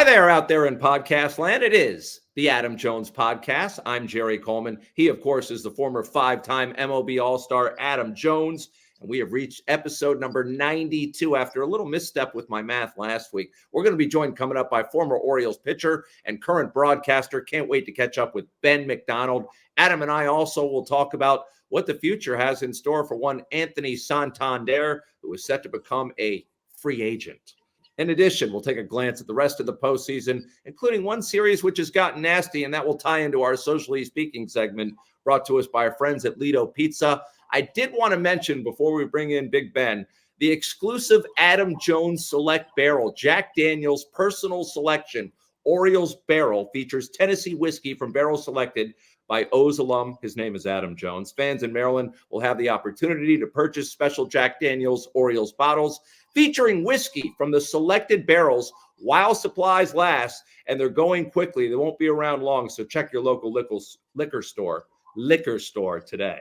Hi there out there in podcast land. It is the Adam Jones Podcast. I'm Jerry Coleman. He, of course, is the former five-time MLB All-Star Adam Jones. And we have reached episode number 92 after a little misstep with my math last week. We're going to be joined coming up by former Orioles pitcher and current broadcaster. Can't wait to catch up with Ben McDonald. Adam and I also will talk about what the future has in store for one Anthony Santander, who is set to become a free agent. In addition, we'll take a glance at the rest of the postseason, including one series which has gotten nasty, and that will tie into our Socially Speaking segment brought to us by our friends at Lido Pizza. I did want to mention, before we bring in Big Ben, the exclusive Adam Jones Select Barrel, Jack Daniel's personal selection, Orioles Barrel, features Tennessee whiskey from Barrel Selected by O's alum. His name is Adam Jones. Fans in Maryland will have the opportunity to purchase special Jack Daniel's Orioles bottles featuring whiskey from the selected barrels while supplies last, and they're going quickly. They won't be around long, so check your local liquor store today.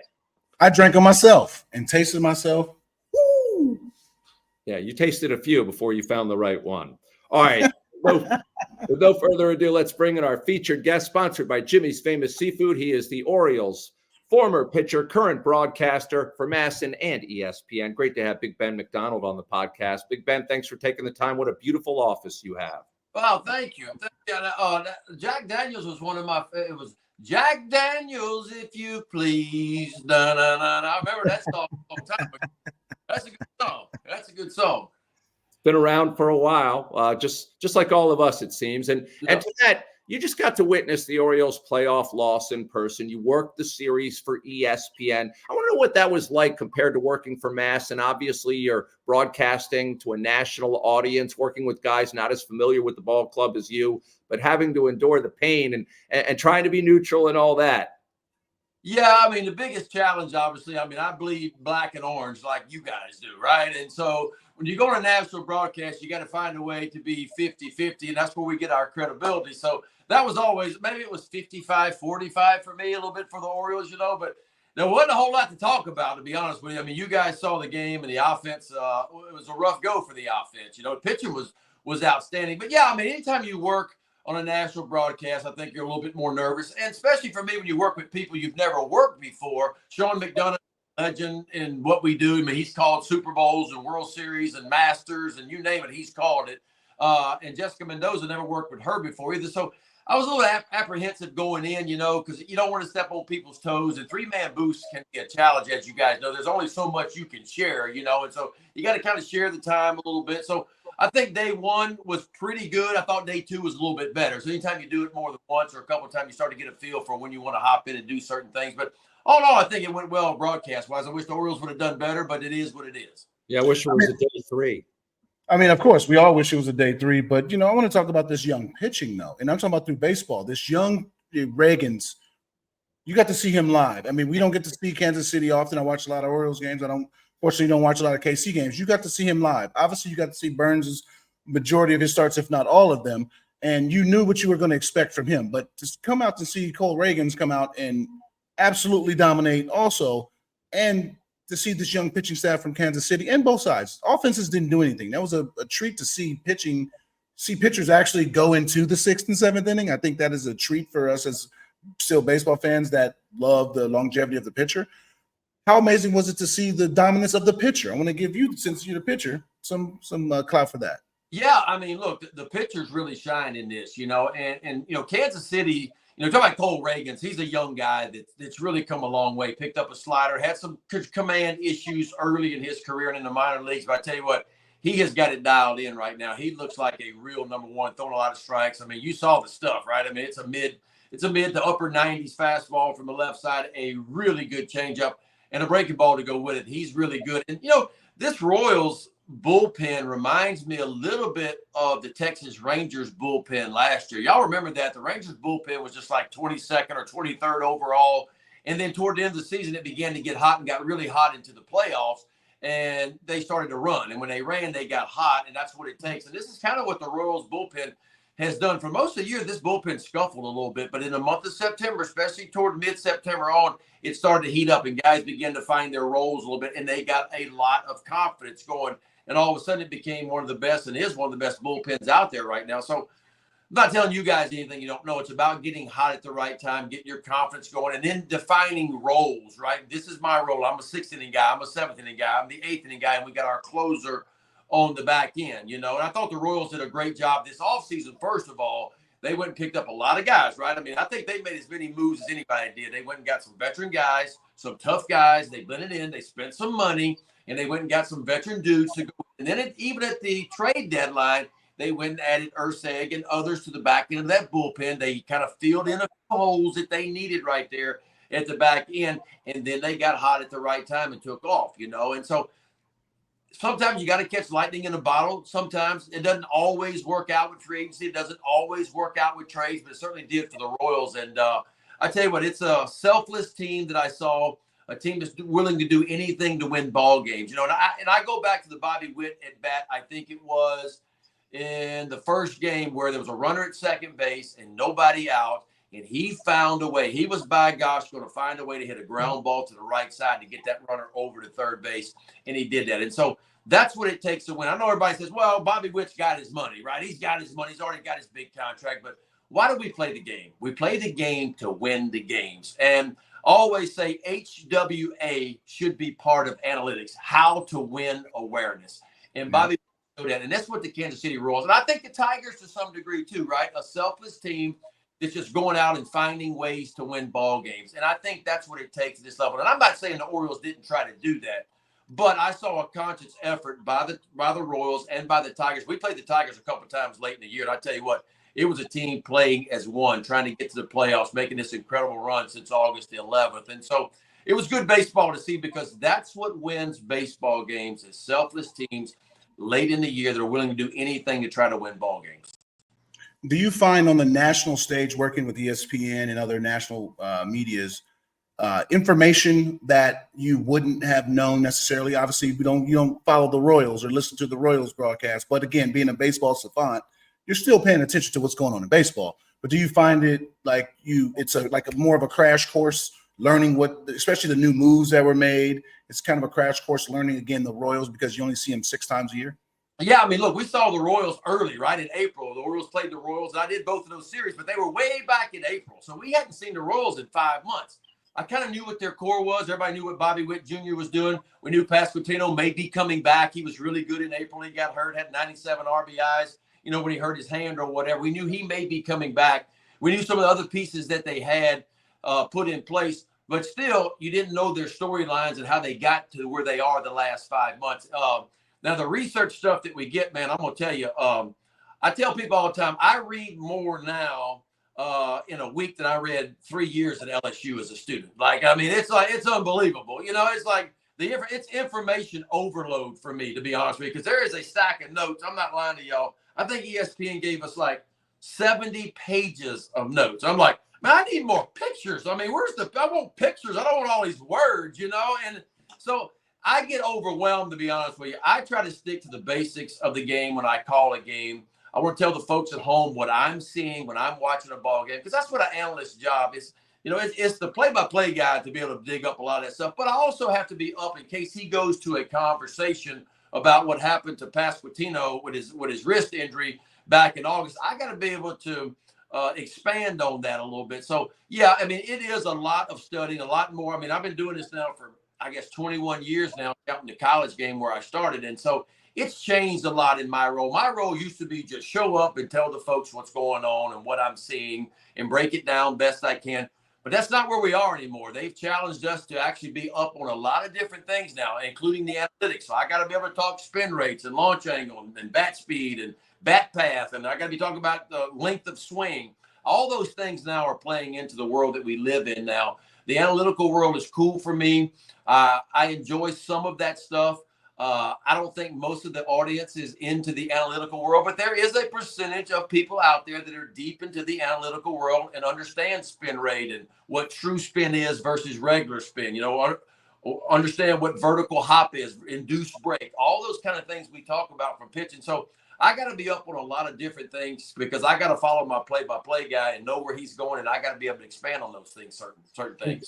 I drank them myself and tasted myself. Woo! Yeah, you tasted a few before you found the right one. All right. With no further ado, let's bring in our featured guest, sponsored by Jimmy's Famous Seafood. He is the Orioles' former pitcher, current broadcaster for MASN and ESPN. Great to have Big Ben McDonald on the podcast. Big Ben, thanks for taking the time. What a beautiful office you have. Well, thank you. Jack Daniels was one of my. It was Jack Daniels, if you please. Na, na, na, na. I remember that song a long time ago. That's a good song. That's a good song. Been around for a while, just like all of us, it seems. And to that, you just got to witness the Orioles playoff loss in person. You worked the series for ESPN. I want to know what that was like compared to working for MASN. And obviously, you're broadcasting to a national audience, working with guys not as familiar with the ball club as you, but having to endure the pain and trying to be neutral and all that. Yeah, I mean, the biggest challenge, obviously, I bleed black and orange like you guys do, right? And so when you go on a national broadcast, you got to find a way to be 50-50, and that's where we get our credibility. So that was always, maybe it was 55-45 for me, a little bit for the Orioles, but there wasn't a whole lot to talk about, to be honest with you. I mean, you guys saw the game, and the offense, it was a rough go for the offense. The pitching was outstanding. But, yeah, I mean, anytime you work on a national broadcast, I think you're a little bit more nervous. And especially for me, when you work with people you've never worked before. Sean McDonough, legend in what we do. I mean, he's called Super Bowls and World Series and Masters and you name it, he's called it. And Jessica Mendoza never worked with her before either. So I was a little apprehensive going in, because you don't want to step on people's toes. And three-man booths can be a challenge, as you guys know. There's only so much you can share, and so you got to kind of share the time a little bit. So I think day one was pretty good. I thought day two was a little bit better. So anytime you do it more than once or a couple of times, you start to get a feel for when you want to hop in and do certain things. But all in all, I think it went well broadcast-wise. I wish the Orioles would have done better, but it is what it is. Yeah, I wish it was a day three. I mean, of course, we all wish it was a day three, but, I want to talk about this young pitching, though. And I'm talking about through baseball. This young Ragans, you got to see him live. I mean, we don't get to see Kansas City often. I watch a lot of Orioles games. Fortunately, don't watch a lot of KC games. You got to see him live. Obviously, you got to see Burnes' majority of his starts, if not all of them, and you knew what you were going to expect from him. But to come out to see Cole Ragans come out and absolutely dominate also, and to see this young pitching staff from Kansas City and both sides. Offenses didn't do anything. That was a treat to see pitchers actually go into the sixth and seventh inning. I think that is a treat for us as still baseball fans that love the longevity of the pitcher. How amazing was it to see the dominance of the pitcher? I want to give you, since you're the pitcher, some clout for that. Yeah, I mean, look, the pitchers really shine in this, and Kansas City, talking about Cole Ragans, he's a young guy that's really come a long way, picked up a slider, had some command issues early in his career and in the minor leagues. But I tell you what, he has got it dialed in right now. He looks like a real number one, throwing a lot of strikes. I mean, you saw the stuff, right? I mean, it's a mid to upper 90s fastball from the left side, a really good changeup, and a breaking ball to go with it. He's really good. And, this Royals bullpen reminds me a little bit of the Texas Rangers bullpen last year. Y'all remember that the Rangers bullpen was just like 22nd or 23rd overall. And then toward the end of the season, it began to get hot and got really hot into the playoffs. And they started to run. And when they ran, they got hot. And that's what it takes. And this is kind of what the Royals bullpen has done. For most of the year, this bullpen scuffled a little bit. But in the month of September, especially toward mid-September on, it started to heat up. And guys began to find their roles a little bit. And they got a lot of confidence going. And all of a sudden, it became one of the best and is one of the best bullpens out there right now. So not telling you guys anything you don't know. It's about getting hot at the right time, getting your confidence going, and then defining roles, right? This is my role. I'm a 6th inning guy. I'm a 7th inning guy. I'm the 8th inning guy, and we got our closer on the back end, And I thought the Royals did a great job this offseason. First of all, they went and picked up a lot of guys, right? I mean, I think they made as many moves as anybody did. They went and got some veteran guys, some tough guys. They blended in. They spent some money, and they went and got some veteran dudes to go. And then even at the trade deadline, they went and added Urseg and others to the back end of that bullpen. They kind of filled in a few holes that they needed right there at the back end. And then they got hot at the right time and took off, And so sometimes you got to catch lightning in a bottle. Sometimes it doesn't always work out with free agency. It doesn't always work out with trades, but it certainly did for the Royals. And I tell you what, it's a selfless team that I saw, a team that's willing to do anything to win ball games. And I go back to the Bobby Witt at bat. I think it was in the first game where there was a runner at second base and nobody out, and he found a way. He was, by gosh, going to find a way to hit a ground ball to the right side to get that runner over to third base, and he did that. And so that's what it takes to win. I know everybody says, well, Bobby Witt's got his money, right? He's got his money. He's already got his big contract. But why do we play the game? We play the game to win the games. And always say HWA should be part of analytics, how to win awareness. And Bobby that, and that's what the Kansas City Royals, and I think the Tigers to some degree too, right? A selfless team that's just going out and finding ways to win ball games, and I think that's what it takes at this level. And I'm not saying the Orioles didn't try to do that, but I saw a conscious effort by the Royals and by the Tigers. We played the Tigers a couple of times late in the year, and I tell you what, it was a team playing as one, trying to get to the playoffs, making this incredible run since August the 11th, and so it was good baseball to see because that's what wins baseball games is selfless teams late in the year that are willing to do anything to try to win ball games. Do you find on the national stage, working with ESPN and other national medias, information that you wouldn't have known necessarily? Obviously, you don't follow the Royals or listen to the Royals broadcast, but again, being a baseball savant, you're still paying attention to what's going on in baseball. But do you find it like it's more of a crash course learning especially the new moves that were made? It's kind of a crash course learning, again, the Royals, because you only see them 6 times a year. Yeah, I mean, look, we saw the Royals early, right? In April, the Orioles played the Royals, and I did both of those series, but they were way back in April. So we hadn't seen the Royals in 5 months. I kind of knew what their core was. Everybody knew what Bobby Witt Jr. was doing. We knew Pasquantino may be coming back. He was really good in April. He got hurt, had 97 RBIs, when he hurt his hand or whatever. We knew he may be coming back. We knew some of the other pieces that they had put in place. But still, you didn't know their storylines and how they got to where they are the last 5 months. Now, the research stuff that we get, man, I'm going to tell you, I tell people all the time, I read more now in a week than I read 3 years at LSU as a student. It's unbelievable. It's like it's information overload for me, to be honest with you, because there is a stack of notes. I'm not lying to y'all. I think ESPN gave us like 70 pages of notes. I'm like, man, I need more pictures. I mean, I want pictures. I don't want all these words, And so I get overwhelmed, to be honest with you. I try to stick to the basics of the game when I call a game. I want to tell the folks at home what I'm seeing when I'm watching a ball game, because that's what an analyst's job is. It's the play-by-play guy to be able to dig up a lot of that stuff. But I also have to be up in case he goes to a conversation about what happened to Pasquantino with his wrist injury back in August. I got to be able to expand on that a little bit. So, yeah, I mean, it is a lot of studying, a lot more. I mean, I've been doing this now for, I guess, 21 years now, out in the college game where I started. And so it's changed a lot in my role. My role used to be just show up and tell the folks what's going on and what I'm seeing and break it down best I can. But that's not where we are anymore. They've challenged us to actually be up on a lot of different things now, including the analytics. So I got to be able to talk spin rates and launch angle and bat speed and bat path. And I got to be talking about the length of swing. All those things now are playing into the world that we live in now. The analytical world is cool for me. I enjoy some of that stuff. I don't think most of the audience is into the analytical world, but there is a percentage of people out there that are deep into the analytical world and understand spin rate and what true spin is versus regular spin. Understand what vertical hop is, induced break, all those kind of things we talk about from pitching. So I got to be up on a lot of different things because I got to follow my play-by-play guy and know where he's going, and I got to be able to expand on those things, certain things.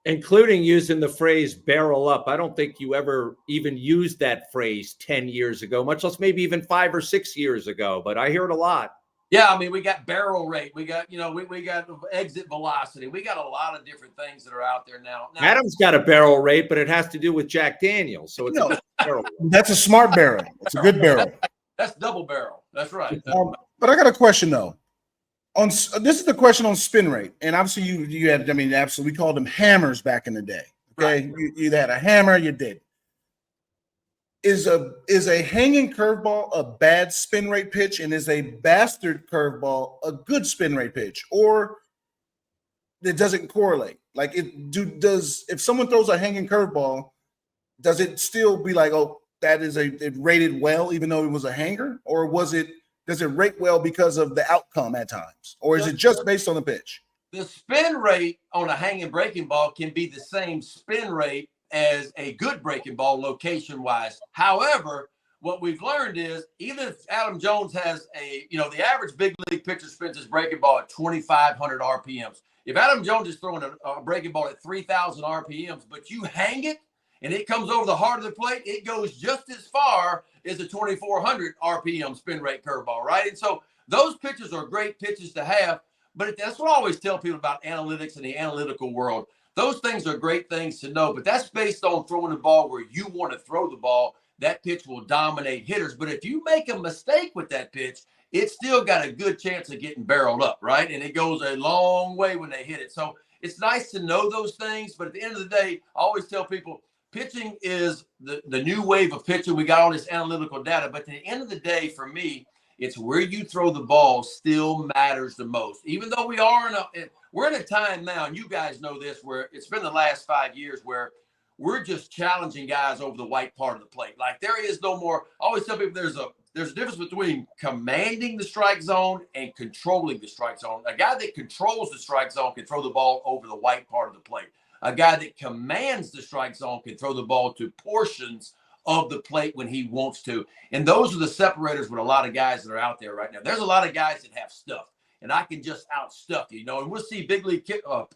Including using the phrase barrel up. I don't think you ever even used that phrase 10 years ago, much less maybe even 5 or 6 years ago, but I hear it a lot. Yeah, I mean, we got barrel rate. We got, we got exit velocity. We got a lot of different things that are out there now. Adam's got a barrel rate, but it has to do with Jack Daniels. So it's a barrel rate. That's a smart barrel. It's a good barrel. That's double barrel. That's right. But I got a question, though. This is the question on spin rate. And obviously you had, absolutely, we called them hammers back in the day. Okay. Right. You had a hammer, you did. Is a hanging curveball a bad spin rate pitch, and is a bastard curveball a good spin rate pitch, or it doesn't correlate? Like, if someone throws a hanging curveball, does it still be like, oh, that is it rated well, even though it was a hanger, or does it rate well because of the outcome at times, or is it just based on the pitch? The spin rate on a hanging breaking ball can be the same spin rate as a good breaking ball location wise. However, what we've learned is even if Adam Jones has the average big league pitcher spins his breaking ball at 2,500 RPMs. If Adam Jones is throwing a breaking ball at 3,000 RPMs, but you hang it and it comes over the heart of the plate, it goes just as far as a 2,400 RPM spin rate curveball, right? And so those pitches are great pitches to have, but that's what I always tell people about analytics and the analytical world. Those things are great things to know, but that's based on throwing the ball where you want to throw the ball. That pitch will dominate hitters. But if you make a mistake with that pitch, it's still got a good chance of getting barreled up, right? And it goes a long way when they hit it. So it's nice to know those things. But at the end of the day, I always tell people pitching is the new wave of pitching. We got all this analytical data. But at the end of the day, for me, it's where you throw the ball still matters the most. Even though we're in a time now, and you guys know this, where it's been the last 5 years where we're just challenging guys over the white part of the plate. Like, there is no more. I always tell people there's a difference between commanding the strike zone and controlling the strike zone. A guy that controls the strike zone can throw the ball over the white part of the plate. A guy that commands the strike zone can throw the ball to portions of the plate when he wants to. And those are the separators with a lot of guys that are out there right now. There's a lot of guys that have stuff, and I can just outstuff you, and we'll see big league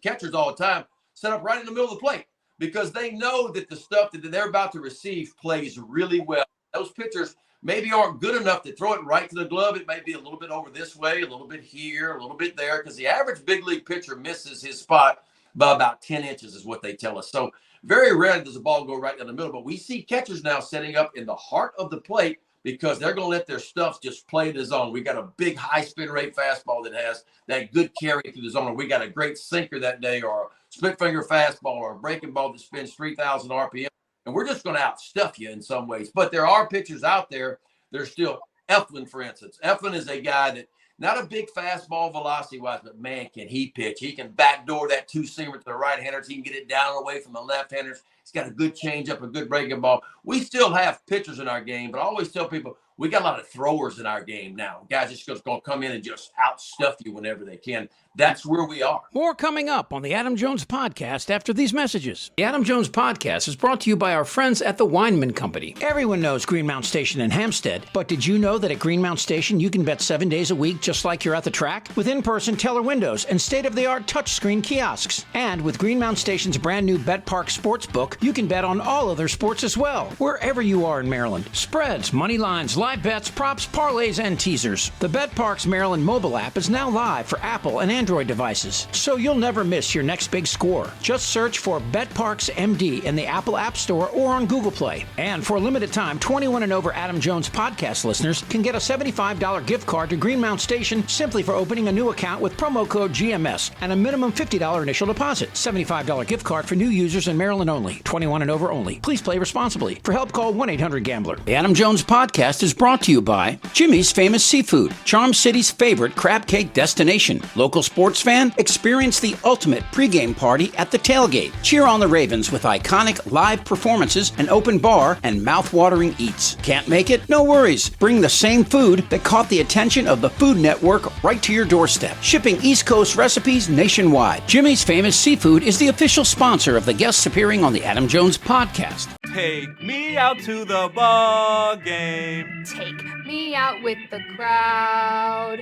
catchers all the time set up right in the middle of the plate because they know that the stuff that they're about to receive plays really well. Those pitchers maybe aren't good enough to throw it right to the glove. It may be a little bit over this way, a little bit here, a little bit there, because the average big league pitcher misses his spot by about 10 inches is what they tell us. So very rarely does the ball go right down the middle, but we see catchers now setting up in the heart of the plate because they're going to let their stuff just play the zone. We got a big high spin rate fastball that has that good carry through the zone. Or we got a great sinker that day, or a split finger fastball, or a breaking ball that spins 3,000 RPM. And we're just going to outstuff you in some ways. But there are pitchers out there. There's still Eflin, for instance. Eflin is a guy that not a big fastball velocity-wise, but, man, can he pitch. He can backdoor that two-seamer to the right-handers. He can get it down away from the left-handers. He's got a good changeup, a good breaking ball. We still have pitchers in our game, but I always tell people we got a lot of throwers in our game now. Guys just going to come in and just outstuff you whenever they can. That's where we are. More coming up on the Adam Jones Podcast after these messages. The Adam Jones Podcast is brought to you by our friends at the Weinman Company. Everyone knows Greenmount Station in Hampstead, but did you know that at Greenmount Station you can bet 7 days a week just like you're at the track? With in-person teller windows and state-of-the-art touchscreen kiosks. And with Greenmount Station's brand new Bet Park Sportsbook, you can bet on all other sports as well, wherever you are in Maryland. Spreads, money lines, live bets, props, parlays, and teasers. The Bet Parks Maryland mobile app is now live for Apple and Android devices, so you'll never miss your next big score. Just search for BetParks MD in the Apple App Store or on Google Play. And for a limited time, 21 and over Adam Jones podcast listeners can get a $75 gift card to Greenmount Station simply for opening a new account with promo code GMS and a minimum $50 initial deposit. $75 gift card for new users in Maryland only. 21 and over only. Please play responsibly. For help, call 1-800-GAMBLER. The Adam Jones Podcast is brought to you by Jimmy's Famous Seafood, Charm City's favorite crab cake destination. Local sports fan, experience the ultimate pregame party at the tailgate. Cheer on the Ravens with iconic live performances, an open bar, and mouth-watering eats. Can't make it? No worries. Bring the same food that caught the attention of the Food Network right to your doorstep. Shipping East Coast recipes nationwide. Jimmy's Famous Seafood is the official sponsor of the guests appearing on the Adam Jones Podcast. Take me out to the ball game. Take me out with the crowd.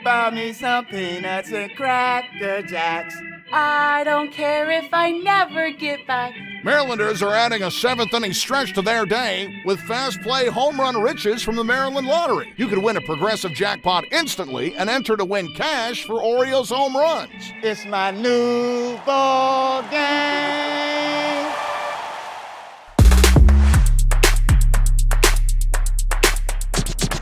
Buy me some peanuts and Cracker Jacks. I don't care if I never get back. Marylanders are adding a 7th-inning stretch to their day with Fast Play Home Run Riches from the Maryland Lottery. You could win a progressive jackpot instantly and enter to win cash for Orioles home runs. It's my new ball game.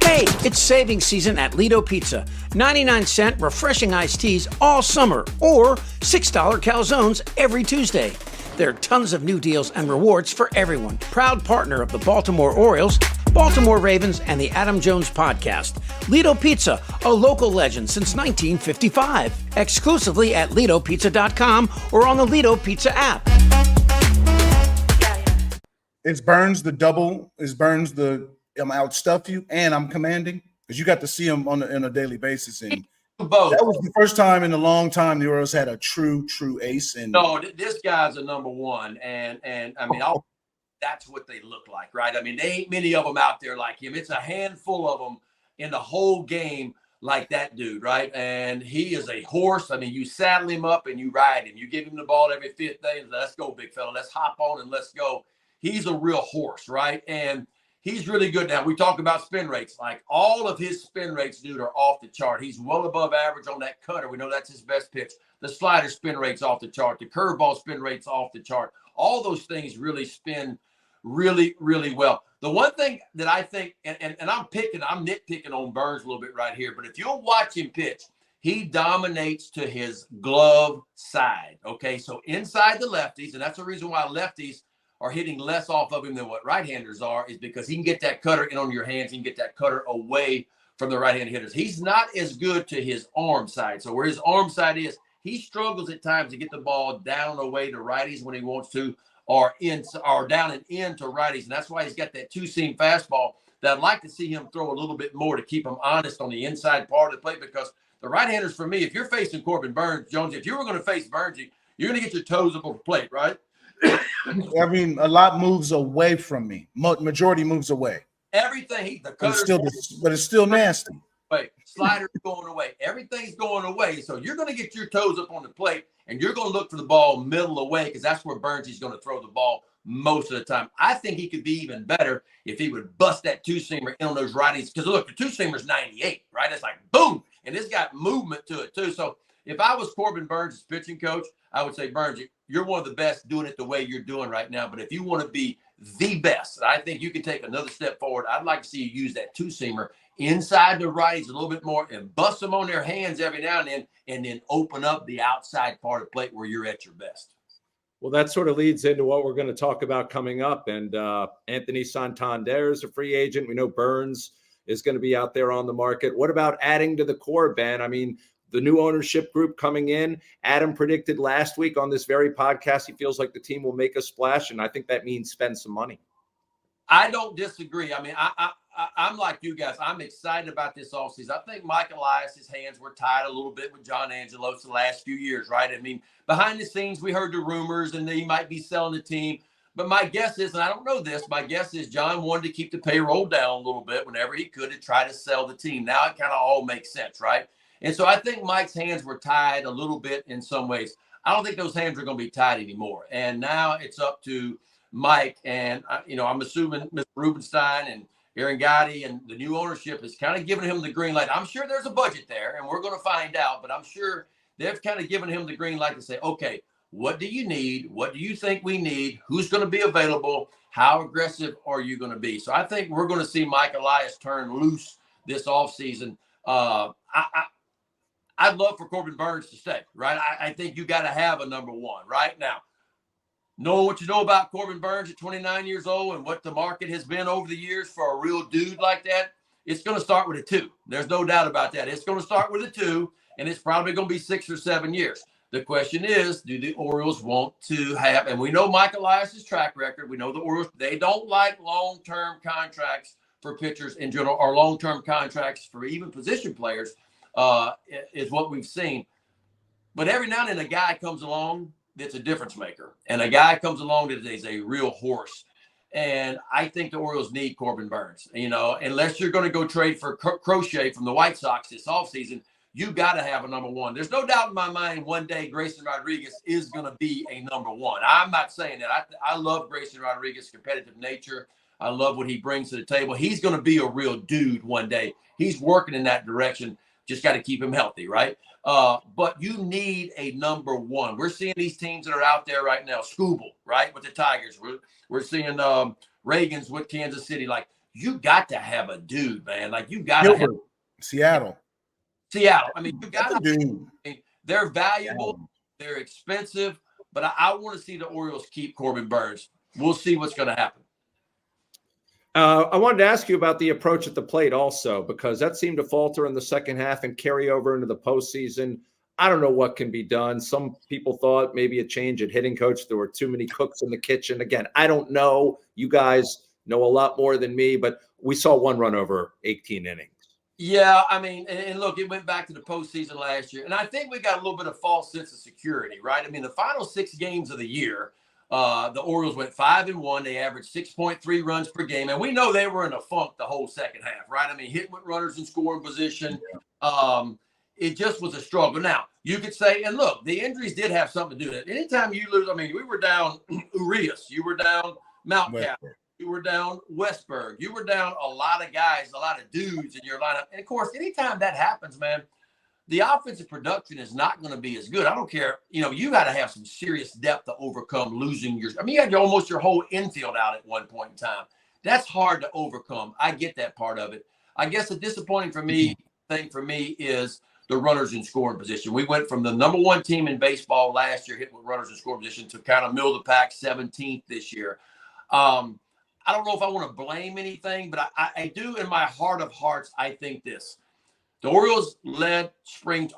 Hey, it's savings season at Lido Pizza. 99-cent refreshing iced teas all summer, or $6 calzones every Tuesday. There are tons of new deals and rewards for everyone. Proud partner of the Baltimore Orioles, Baltimore Ravens, and the Adam Jones Podcast. Lido Pizza, a local legend since 1955. Exclusively at LidoPizza.com or on the Lido Pizza app. Is Burnes the double? Is Burnes the I'm outstuff you and I'm commanding? Because you got to see him on a daily basis, and Both. that was the first time in a long time the Orioles had a true ace. And no, this guy's a number one, and I mean, that's what they look like, right? I mean, there ain't many of them out there like him. It's a handful of them in the whole game like that dude, right? And he is a horse. I mean, you saddle him up and you ride him. You give him the ball every 5th day. And let's go, big fella. Let's hop on and let's go. He's a real horse, right? And he's really good. Now, we talk about spin rates. Like, all of his spin rates, dude, are off the chart. He's well above average on that cutter. We know that's his best pitch. The slider spin rate's off the chart. The curveball spin rate's off the chart. All those things really spin really, really well. The one thing that I think, and I'm nitpicking on Burnes a little bit right here, but if you'll watch him pitch, he dominates to his glove side, okay? So inside the lefties, and that's the reason why lefties are hitting less off of him than what right-handers are, is because he can get that cutter in on your hands. He can get that cutter away from the right-hand hitters. He's not as good to his arm side. So where his arm side is, he struggles at times to get the ball down away to righties when he wants to, or down and in to righties. And that's why he's got that two-seam fastball that I'd like to see him throw a little bit more to keep him honest on the inside part of the plate, because the right-handers, for me, if you're facing Corbin Burnes, Jones, if you were going to face Burnes, you're going to get your toes up on the plate, right? I mean, a lot moves away from me. Majority moves away. Everything, the cutter, but it's still nasty. Slider's going away. Everything's going away. So you're going to get your toes up on the plate, and you're going to look for the ball middle away, because that's where Burnes is going to throw the ball most of the time. I think he could be even better if he would bust that two-seamer in on those righties. Because look, the two-seamer's 98, right? It's like boom, and it's got movement to it too. So if I was Corbin Burnes' pitching coach, I would say, Burnes, you're one of the best doing it the way you're doing right now. But if you want to be the best, I think you can take another step forward. I'd like to see you use that two-seamer inside the righties a little bit more and bust them on their hands every now and then open up the outside part of the plate where you're at your best. Well, that sort of leads into what we're going to talk about coming up. And Anthony Santander is a free agent. We know Burnes is going to be out there on the market. What about adding to the core, Ben? I mean, the new ownership group coming in. Adam predicted last week on this very podcast he feels like the team will make a splash, and I think that means spend some money. I don't disagree. I mean, I'm like you guys. I'm excited about this offseason. I think Mike Elias's hands were tied a little bit with John Angelos the last few years, right? I mean, behind the scenes, we heard the rumors and he might be selling the team. But my guess is, and I don't know this, my guess is John wanted to keep the payroll down a little bit whenever he could to try to sell the team. Now it kind of all makes sense, right? And so I think Mike's hands were tied a little bit in some ways. I don't think those hands are going to be tied anymore. And now it's up to Mike. And, I'm assuming Mr. Rubenstein and Aaron Gotti and the new ownership is kind of giving him the green light. I'm sure there's a budget there, and we're going to find out. But I'm sure they've kind of given him the green light to say, okay, what do you need? What do you think we need? Who's going to be available? How aggressive are you going to be? So I think we're going to see Mike Elias turn loose this offseason. I'd love for Corbin Burnes to stay, right? I think you got to have a number one right now. Knowing what you know about Corbin Burnes at 29 years old and what the market has been over the years for a real dude like that, it's going to start with a 2. There's no doubt about that. It's going to start with a 2, and it's probably going to be 6 or 7 years. The question is, do the Orioles want to have, and we know Mike Elias's track record. We know the Orioles, they don't like long-term contracts for pitchers in general, or long-term contracts for even position players. Is what we've seen. But every now and then a guy comes along that's a difference maker, and a guy comes along that is a real horse. And I think the Orioles need Corbin Burnes. Unless you're going to go trade for Crochet from the White Sox this offseason, you got to have a number one. There's no doubt in my mind one day Grayson Rodriguez is going to be a number one. I'm not saying that. I love Grayson Rodriguez's competitive nature. I love what he brings to the table. He's going to be a real dude one day. He's working in that direction. Just got to keep him healthy, right? But you need a number one. We're seeing these teams that are out there right now. Scooble, right, with the Tigers. We're seeing Ragans with Kansas City. Like, you got to have a dude, man. Like, you got to have Seattle. I mean, you got to. They're valuable. They're expensive. But I want to see the Orioles keep Corbin Burnes. We'll see what's going to happen. I wanted to ask you about the approach at the plate also, because that seemed to falter in the second half and carry over into the postseason. I don't know what can be done. Some people thought maybe a change at hitting coach. There were too many cooks in the kitchen. Again, I don't know. You guys know a lot more than me, but we saw one run over 18 innings. Yeah, I mean, and look, it went back to the postseason last year. And I think we got a little bit of false sense of security, right? I mean, the final 6 games of the year, the Orioles went 5-1. They averaged 6.3 runs per game. And we know they were in a funk the whole second half, right? I mean, hitting with runners in scoring position. It just was a struggle. Now, you could say, and look, the injuries did have something to do with it. Anytime you lose, I mean, we were down Urias. You were down Mountcastle. You were down Westberg. You were down a lot of guys, a lot of dudes in your lineup. And, of course, anytime that happens, man, the offensive production is not going to be as good. I don't care. You know, you got to have some serious depth to overcome losing your – I mean, you had almost your whole infield out at one point in time. That's hard to overcome. I get that part of it. I guess the disappointing thing for me is the runners in scoring position. We went from the number one team in baseball last year, hitting with runners in scoring position, to kind of middle of the pack, 17th this year. I don't know if I want to blame anything, but I do in my heart of hearts, I think this. The Orioles led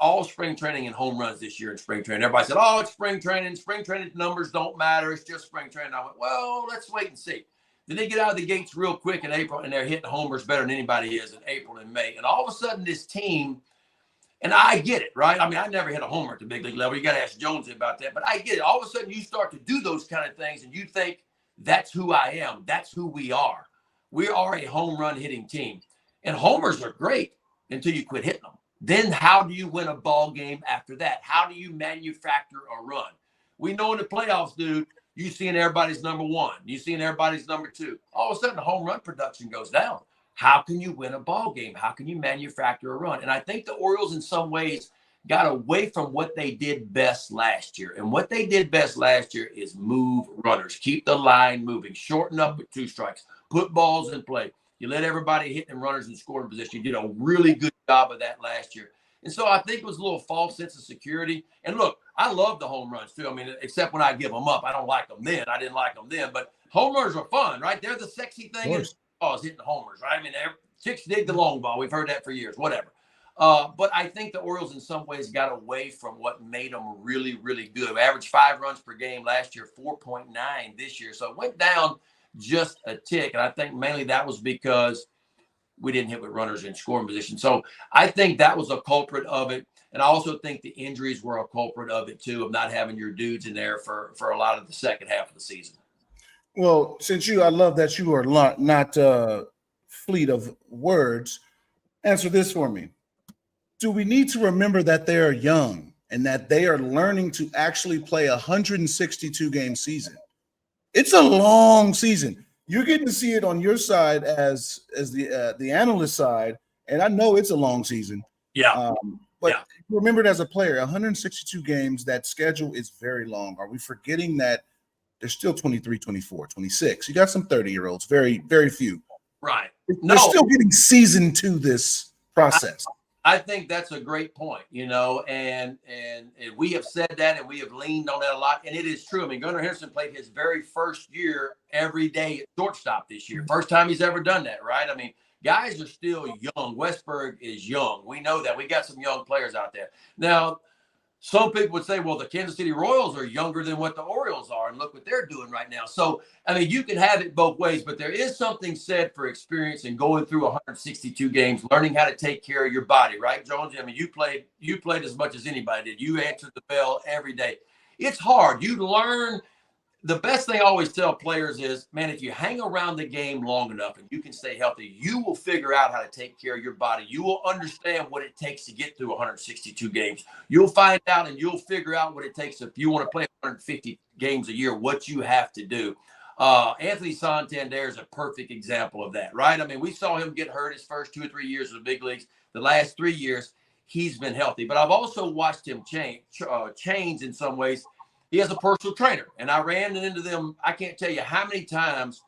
all spring training in home runs this year in spring training. Everybody said, oh, it's spring training. Spring training numbers don't matter. It's just spring training. I went, well, let's wait and see. Then they get out of the gates real quick in April, and they're hitting homers better than anybody is in April and May. And all of a sudden, this team, and I get it, right? I mean, I never hit a homer at the big league level. You got to ask Jonesy about that. But I get it. All of a sudden, you start to do those kind of things, and you think, that's who I am. That's who we are. We are a home run hitting team. And homers are great until you quit hitting them. Then how do you win a ball game after that? How do you manufacture a run? We know in the playoffs, dude, you seeing everybody's number one. You seeing everybody's number two. All of a sudden, the home run production goes down. How can you win a ball game? How can you manufacture a run? And I think the Orioles in some ways got away from what they did best last year. And what they did best last year is move runners, keep the line moving, shorten up with 2 strikes, put balls in play. You let everybody hit and runners in scoring position. You did a really good job of that last year. And so I think it was a little false sense of security. And look, I love the home runs too. I mean, except when I give them up. I don't like them then. I didn't like them then. But home runs are fun, right? They're the sexy thing is hitting homers, right? I mean, chicks dig the long ball. We've heard that for years, whatever. But I think the Orioles in some ways got away from what made them really, really good. We averaged 5 runs per game last year, 4.9 this year. So it went down just a tick. And I think mainly that was because we didn't hit with runners in scoring position. So I think that was a culprit of it. And I also think the injuries were a culprit of it too, of not having your dudes in there for a lot of the second half of the season. Well, I love that you are not fleet of words. Answer this for me. Do we need to remember that they are young and that they are learning to actually play a 162-game season? It's a long season. You're getting to see it on your side as the analyst side, and I know it's a long season. Yeah. Remember it as a player, 162 games, that schedule is very long. Are we forgetting that there's still 23, 24, 26? You got some 30-year-olds, very, very few. Right. They're still getting seasoned to this process. I think that's a great point, and we have said that and we have leaned on that a lot. And it is true. I mean, Gunnar Henderson played his very first year every day at shortstop this year. First time he's ever done that, right? I mean, guys are still young. Westberg is young. We know that. We got some young players out there. Now, some people would say, well, the Kansas City Royals are younger than what the Orioles are, and look what they're doing right now. So, I mean, you can have it both ways, but there is something said for experience and going through 162 games, learning how to take care of your body, right, Jones? I mean, you played as much as anybody did. You answered the bell every day. It's hard. You learn the best thing I always tell players is, man, if you hang around the game long enough and you can stay healthy, you will figure out how to take care of your body. You will understand what it takes to get through 162 games. You'll find out and you'll figure out what it takes if you want to play 150 games a year, what you have to do. Anthony Santander is a perfect example of that, right? I mean, we saw him get hurt his first 2 or 3 years in the big leagues. The last 3 years, he's been healthy. But I've also watched him change in some ways. He has a personal trainer, and I ran into them. I can't tell you how many times,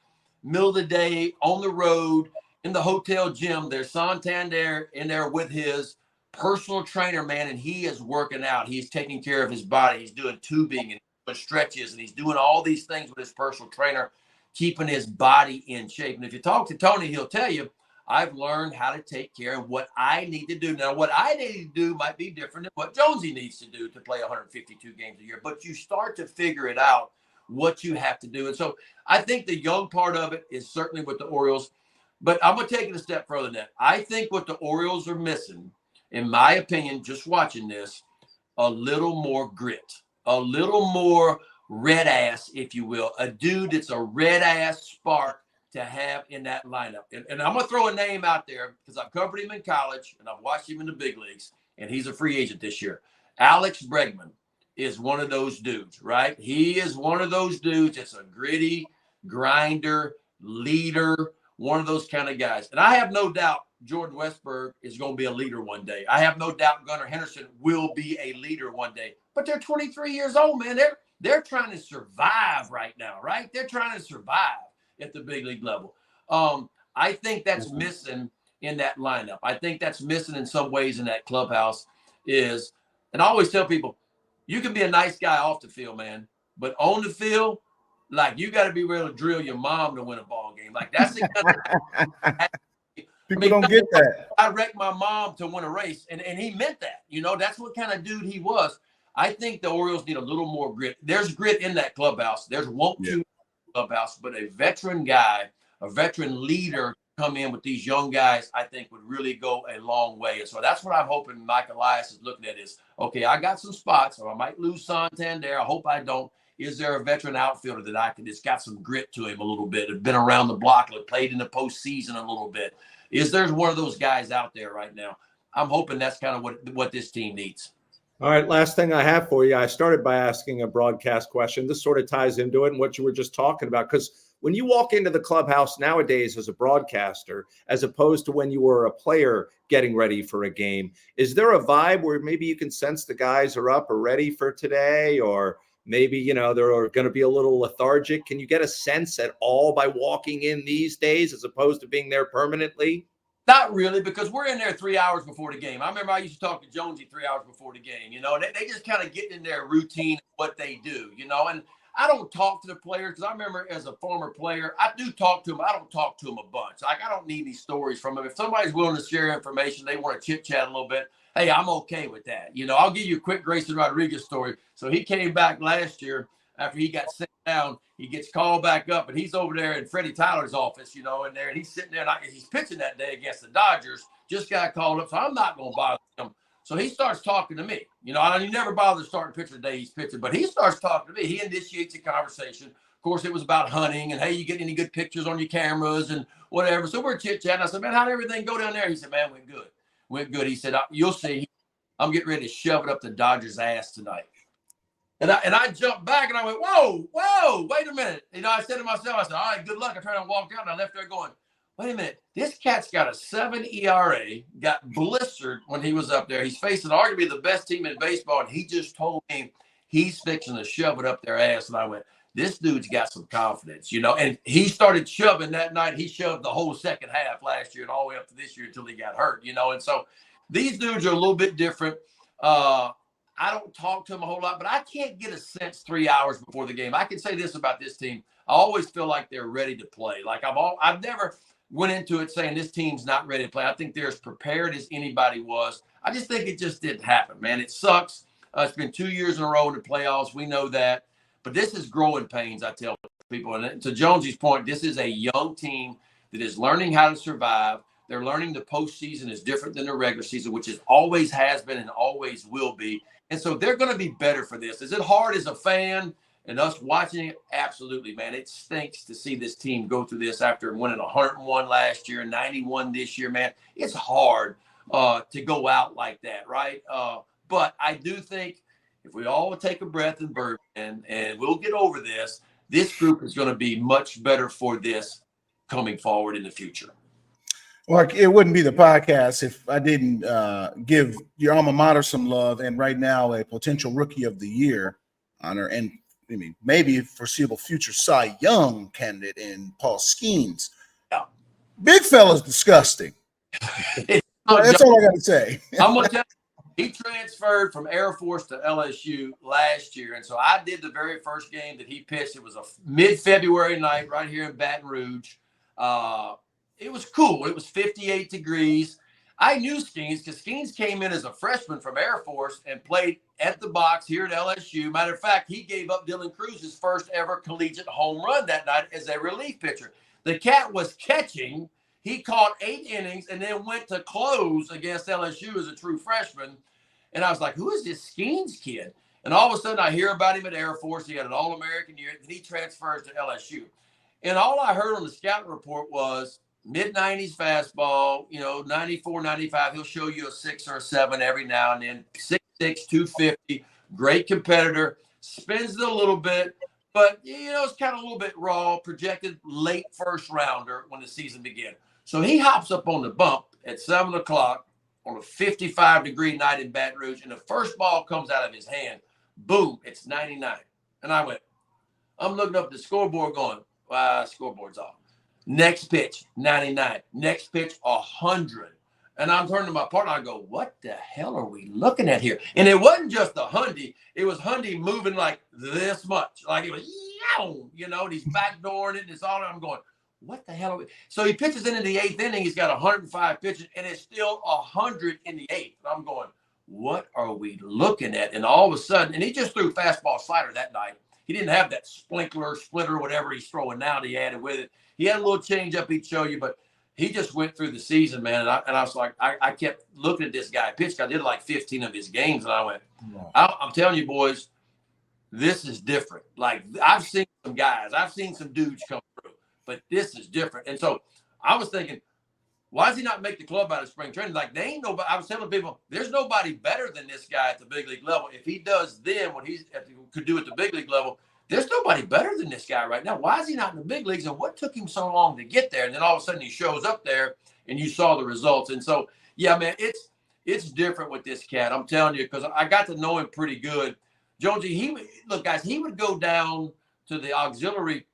middle of the day, on the road, in the hotel gym, there's Santander in there with his personal trainer, man, and he is working out. He's taking care of his body. He's doing tubing and stretches, and he's doing all these things with his personal trainer, keeping his body in shape. And if you talk to Tony, he'll tell you, I've learned how to take care of what I need to do. Now, what I need to do might be different than what Jonesy needs to do to play 152 games a year, but you start to figure it out what you have to do. And so I think the young part of it is certainly with the Orioles, but I'm going to take it a step further than that. I think what the Orioles are missing, in my opinion, just watching this, a little more grit, a little more red ass, if you will, a dude that's a red ass spark to have in that lineup. And I'm going to throw a name out there because I've covered him in college and I've watched him in the big leagues, and he's a free agent this year. Alex Bregman is one of those dudes, right? He is one of those dudes. It's a gritty grinder, leader, one of those kind of guys. And I have no doubt Jordan Westberg is going to be a leader one day. I have no doubt Gunnar Henderson will be a leader one day. But they're 23 years old, man. They're trying to survive right now, right? They're trying to survive at the big league level. I think that's missing in that lineup. I think that's missing in some ways in that clubhouse is, and I always tell people, you can be a nice guy off the field, man, but on the field, like you got to be ready to drill your mom to win a ball game. Like that's the kind of People don't get that. I wrecked my mom to win a race, and he meant that. You know, that's what kind of dude he was. I think the Orioles need a little more grit. There's grit in that clubhouse. There's won't you clubhouse, but a veteran guy, a veteran leader come in with these young guys, I think would really go a long way. And so that's what I'm hoping Mike Elias is looking at is, okay, I got some spots, or I might lose Santander. I hope I don't. Is there a veteran outfielder that I can, it's got some grit to him a little bit, have been around the block, played in the postseason a little bit? Is there one of those guys out there right now? I'm hoping that's kind of what this team needs. All right, last thing I have for you. I started by asking a broadcast question. This sort of ties into it and what you were just talking about, because when you walk into the clubhouse nowadays as a broadcaster, as opposed to when you were a player getting ready for a game, is there a vibe where maybe you can sense the guys are up or ready for today, or maybe, you know, they're going to be a little lethargic? Can you get a sense at all by walking in these days as opposed to being there permanently? Not really, because we're in there 3 hours before the game. I remember I used to talk to Jonesy 3 hours before the game, you know, and they just kind of get in their routine, what they do, you know, and I don't talk to the players because I remember as a former player, I do talk to them. I don't talk to them a bunch. Like, I don't need these stories from them. If somebody's willing to share information, they want to chit chat a little bit, hey, I'm okay with that. You know, I'll give you a quick Grayson Rodriguez story. So he came back last year after he got sent down. He gets called back up, and he's over there in Freddie Tyler's office, you know, in there, and he's sitting there, and he's pitching that day against the Dodgers. Just got called up, so I'm not going to bother him. So he starts talking to me. You know, he never bothers starting pitcher the day he's pitching, but he starts talking to me. He initiates a conversation. Of course, it was about hunting and, hey, you get any good pictures on your cameras and whatever. So we're chit-chatting. I said, man, how'd everything go down there? He said, man, went good. Went good. He said, you'll see. I'm getting ready to shove it up the Dodgers' ass tonight. And I jumped back and I went, whoa, wait a minute. You know, I said to myself, I said, all right, good luck. I turned and walked out and I left there going, wait a minute. This cat's got a 7 ERA, got blistered when he was up there. He's facing arguably the best team in baseball, and he just told me he's fixing to shove it up their ass. And I went, this dude's got some confidence, you know. And he started shoving that night. He shoved the whole second half last year and all the way up to this year until he got hurt, you know. And so these dudes are a little bit different. I don't talk to them a whole lot, but I can't get a sense 3 hours before the game. I can say this about this team. I always feel like they're ready to play. Like I've never went into it saying this team's not ready to play. I think they're as prepared as anybody was. I just think it just didn't happen, man. It sucks. It's been 2 years in a row in the playoffs. We know that. But this is growing pains, I tell people. And to Jonesy's point, this is a young team that is learning how to survive. They're learning the postseason is different than the regular season, which is always has been and always will be. And so they're going to be better for this. Is it hard as a fan? And us watching it, absolutely, man. It stinks to see this team go through this after winning 101 last year, 91 this year, man. It's hard to go out like that, right? But I do think if we all take a breath and burn, and we'll get over this, this group is going to be much better for this coming forward in the future. Mark, it wouldn't be the podcast if I didn't give your alma mater some love, and right now a potential Rookie of the Year honor, and I mean, maybe foreseeable future Cy Young candidate in Paul Skenes. Yeah. Big fella's disgusting. That's all I got to say. I'm going to tell you, he transferred from Air Force to LSU last year. And so I did the very first game that he pitched. It was a mid-February night right here in Baton Rouge. It was cool. It was 58 degrees. I knew Skenes because Skenes came in as a freshman from Air Force and played at the box here at LSU. Matter of fact, he gave up Dylan Cruz's first ever collegiate home run that night as a relief pitcher. The cat was catching. He caught 8 innings and then went to close against LSU as a true freshman. And I was like, who is this Skenes kid? And all of a sudden I hear about him at Air Force. He had an All-American year. And he transfers to LSU. And all I heard on the scouting report was mid-90s fastball, 94, 95. He'll show you a 6 or a 7 every now and then. 6'6", 250, great competitor. Spins it a little bit, but, it's kind of a little bit raw, projected late first rounder when the season began. So he hops up on the bump at 7 o'clock on a 55-degree night in Baton Rouge, and the first ball comes out of his hand. Boom, it's 99. And I'm looking up at the scoreboard going, scoreboard's off. Next pitch, 99. Next pitch, 100. And I'm turning to my partner. I go, what the hell are we looking at here? And it wasn't just a Hundy. It was Hundy moving like this much. Like it was, and he's backdooring it. And it's all, I'm going, what the hell are we? So he pitches into the 8th inning. He's got 105 pitches, and it's still 100 in the 8th. And I'm going, what are we looking at? And all of a sudden, and he just threw fastball slider that night. He didn't have that splitter, whatever he's throwing now that he added with it. He had a little change up he'd show you, but he just went through the season, man. And I was like, I kept looking at this guy pitch. I did like 15 of his games, and I went, I'm telling you, boys, this is different. Like, I've seen some guys. I've seen some dudes come through, but this is different. And so I was thinking, why does he not make the club out of spring training? Like, they ain't nobody. I was telling people, there's nobody better than this guy at the big league level. If he does then what he could do at the big league level, there's nobody better than this guy right now. Why is he not in the big leagues? And what took him so long to get there? And then all of a sudden he shows up there and you saw the results. And so, yeah, man, it's different with this cat. I'm telling you, because I got to know him pretty good. Jonesy, he would go down to the auxiliary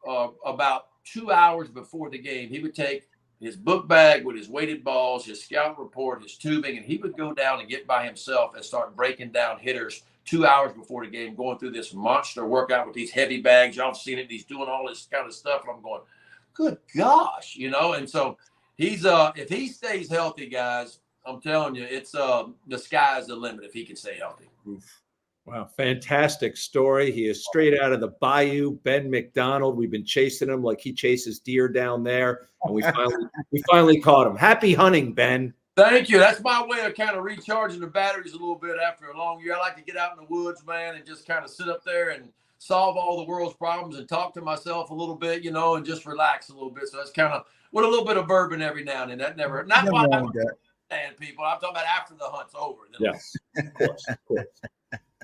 about 2 hours before the game. He would take his book bag with his weighted balls, his scout report, his tubing, and he would go down and get by himself and start breaking down hitters 2 hours before the game, going through this monster workout with these heavy bags. Y'all have seen it. He's doing all this kind of stuff. And I'm going, good gosh, And so he's if he stays healthy, guys, I'm telling you, it's the sky's the limit if he can stay healthy. Wow, fantastic story. He is straight out of the bayou. Ben McDonald. We've been chasing him like he chases deer down there, and we finally caught him. Happy hunting, Ben. Thank you. That's my way of kind of recharging the batteries a little bit after a long year. I like to get out in the woods, man, and just kind of sit up there and solve all the world's problems and talk to myself a little bit, and just relax a little bit. So that's kind of with a little bit of bourbon every now and then. That never why I understand people. I'm talking about after the hunt's over. Yes, of course.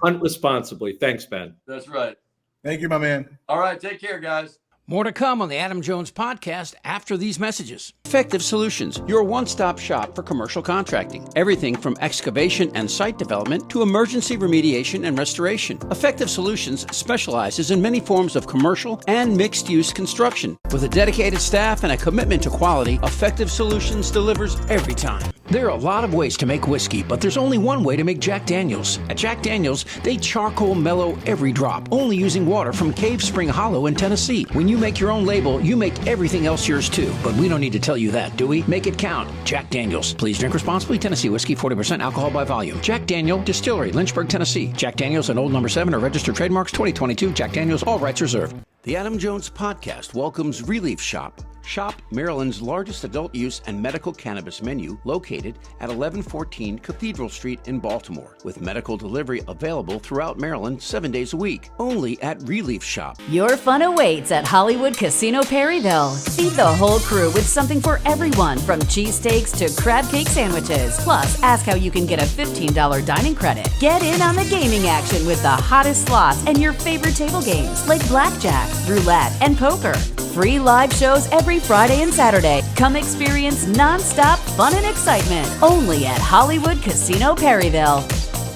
Hunt responsibly. Thanks, Ben. That's right. Thank you, my man. All right. Take care, guys. More to come on the Adam Jones podcast after these messages. Effective Solutions, your one-stop shop for commercial contracting. Everything from excavation and site development to emergency remediation and restoration. Effective Solutions specializes in many forms of commercial and mixed-use construction. With a dedicated staff and a commitment to quality, Effective Solutions delivers every time. There are a lot of ways to make whiskey, but there's only one way to make Jack Daniels. At Jack Daniels, they charcoal mellow every drop, only using water from Cave Spring Hollow in Tennessee. When you make your own label, you make everything else yours too. But we don't need to tell you that, do we? Make it count. Jack Daniels. Please drink responsibly. Tennessee whiskey, 40% alcohol by volume. Jack Daniel Distillery, Lynchburg, Tennessee. Jack Daniels and Old No. 7 are registered trademarks. 2022. Jack Daniels. All rights reserved. The Adam Jones podcast welcomes Relief Shop. Shop Maryland's largest adult use and medical cannabis menu, located at 1114 Cathedral Street in Baltimore, with medical delivery available throughout Maryland 7 days a week. Only at Relief Shop. Your fun awaits at Hollywood Casino Perryville. Feed the whole crew with something for everyone, from cheesesteaks to crab cake sandwiches. Plus, ask how you can get a $15 dining credit. Get in on the gaming action with the hottest slots and your favorite table games like blackjack, roulette, and poker. Free live shows every Friday and Saturday. Come experience non-stop fun and excitement only at Hollywood Casino Perryville.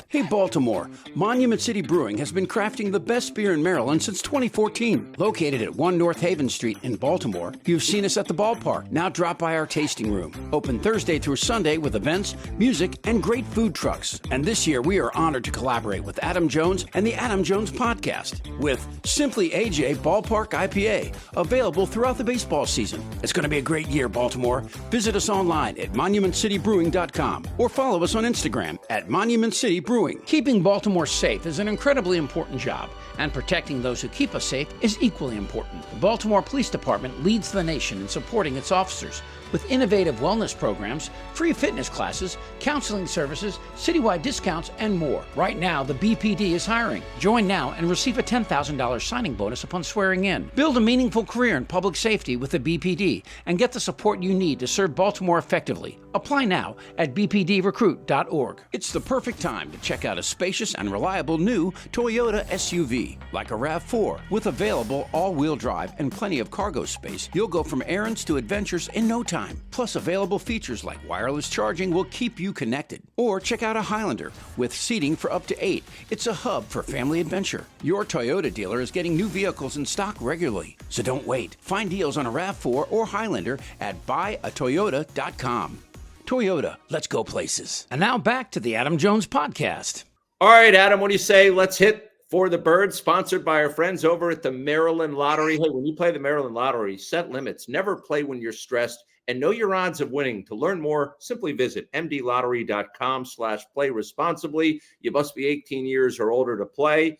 Hey Baltimore, Monument City Brewing has been crafting the best beer in Maryland since 2014. Located at 1 North Haven Street in Baltimore, you've seen us at the ballpark. Now drop by our tasting room. Open Thursday through Sunday with events, music, and great food trucks. And this year we are honored to collaborate with Adam Jones and the Adam Jones Podcast with Simply AJ Ballpark IPA, available throughout the baseball season. It's going to be a great year, Baltimore. Visit us online at monumentcitybrewing.com or follow us on Instagram at Monument City Brewing. Keeping Baltimore safe is an incredibly important job, and protecting those who keep us safe is equally important. The Baltimore Police Department leads the nation in supporting its officers with innovative wellness programs, free fitness classes, counseling services, citywide discounts, and more. Right now, the BPD is hiring. Join now and receive a $10,000 signing bonus upon swearing in. Build a meaningful career in public safety with the BPD and get the support you need to serve Baltimore effectively. Apply now at bpdrecruit.org. It's the perfect time to check out a spacious and reliable new Toyota SUV, like a RAV4. With available all-wheel drive and plenty of cargo space, you'll go from errands to adventures in no time. Plus, available features like wireless charging will keep you connected. Or check out a Highlander with seating for up to 8. It's a hub for family adventure. Your Toyota dealer is getting new vehicles in stock regularly, so don't wait. Find deals on a RAV4 or Highlander at buyatoyota.com. Toyota, let's go places. And now back to the Adam Jones Podcast. All right, Adam, what do you say? Let's hit For the Birds, sponsored by our friends over at the Maryland Lottery. Hey, when you play the Maryland Lottery, set limits. Never play when you're stressed, and know your odds of winning. To learn more, simply visit mdlottery.com/play responsibly. You must be 18 years or older to play.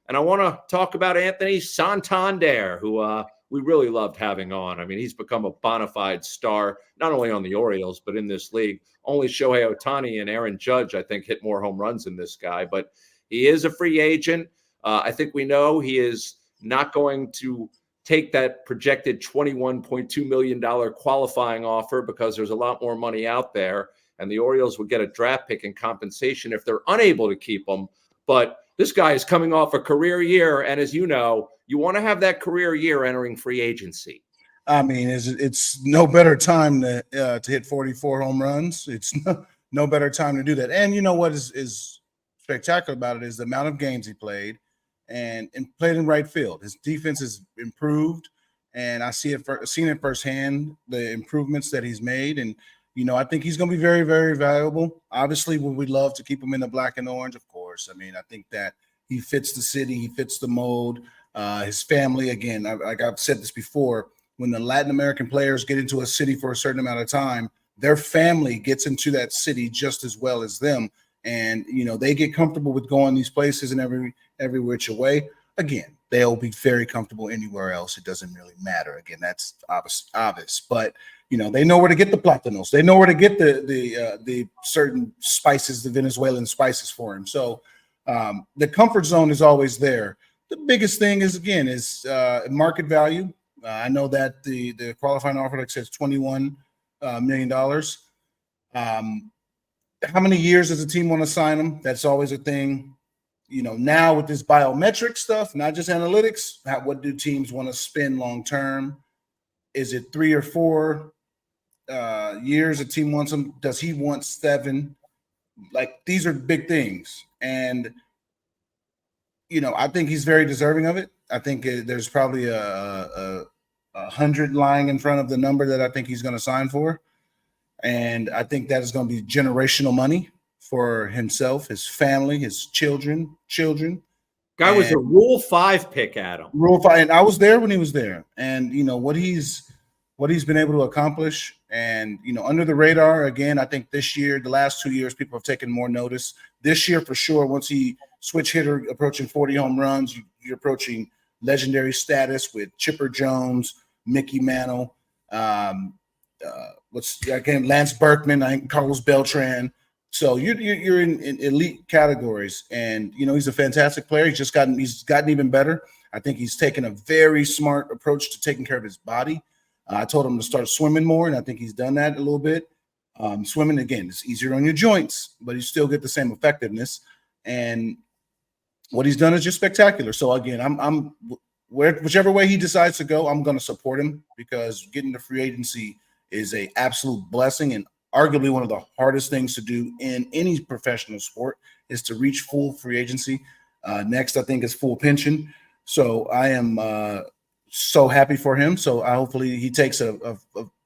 And I want to talk about Anthony Santander, who we really loved having on. I mean, he's become a bona fide star, not only on the Orioles, but in this league. Only Shohei Ohtani and Aaron Judge, I think, hit more home runs than this guy. But he is a free agent. I think we know he is not going to take that projected $21.2 million qualifying offer because there's a lot more money out there. And the Orioles would get a draft pick in compensation if they're unable to keep him. But this guy is coming off a career year. And as you know, you want to have that career year entering free agency. I mean, it's no better time to hit 44 home runs. It's no better time to do that. And you know what is spectacular about it is the amount of games he played and played in right field. His defense has improved, and I seen it firsthand, the improvements that he's made. And, you know, I think he's going to be very, very valuable. Obviously, we would love to keep him in the black and orange, of course. I mean, I think that he fits the city, he fits the mold. His family, again, like I've said this before, when the Latin American players get into a city for a certain amount of time, their family gets into that city just as well as them. And, you know, they get comfortable with going these places and every which way. Again, they'll be very comfortable anywhere else. It doesn't really matter. Again, that's obvious. But, you know, they know where to get the platanos. They know where to get the certain spices, the Venezuelan spices for him. So the comfort zone is always there. The biggest thing is, again, is market value. I know that the qualifying offer, like I said, is $21 million. How many years does the team want to sign him? That's always a thing. You know, now with this biometric stuff, not just analytics, what do teams want to spend long term? Is it 3 or 4 years a team wants him? Does he want 7? Like, these are big things. And, you know, I think he's very deserving of it. I think there's probably a 100 lying in front of the number that I think he's going to sign for. And I think that is going to be generational money for himself, his family, his children. Guy was a Rule 5 pick, Adam. Rule 5, and I was there when he was there. And, you know, what he's been able to accomplish, and, you know, under the radar, again, I think this year, the last 2 years, people have taken more notice. This year, for sure, once he switch hitter approaching 40 home runs, you're approaching legendary status with Chipper Jones, Mickey Mantle. Lance Berkman, Carlos Beltran. So you're in elite categories, and he's a fantastic player. He's gotten even better. I think he's taken a very smart approach to taking care of his body. I told him to start swimming more, and I think he's done that a little bit. Swimming, again, is easier on your joints, but you still get the same effectiveness. And what he's done is just spectacular. So again, I'm whichever way he decides to go, I'm going to support him, because getting to free agency is a absolute blessing, and arguably one of the hardest things to do in any professional sport is to reach full free agency. Next, I think, is full pension. So I am so happy for him. So hopefully he takes a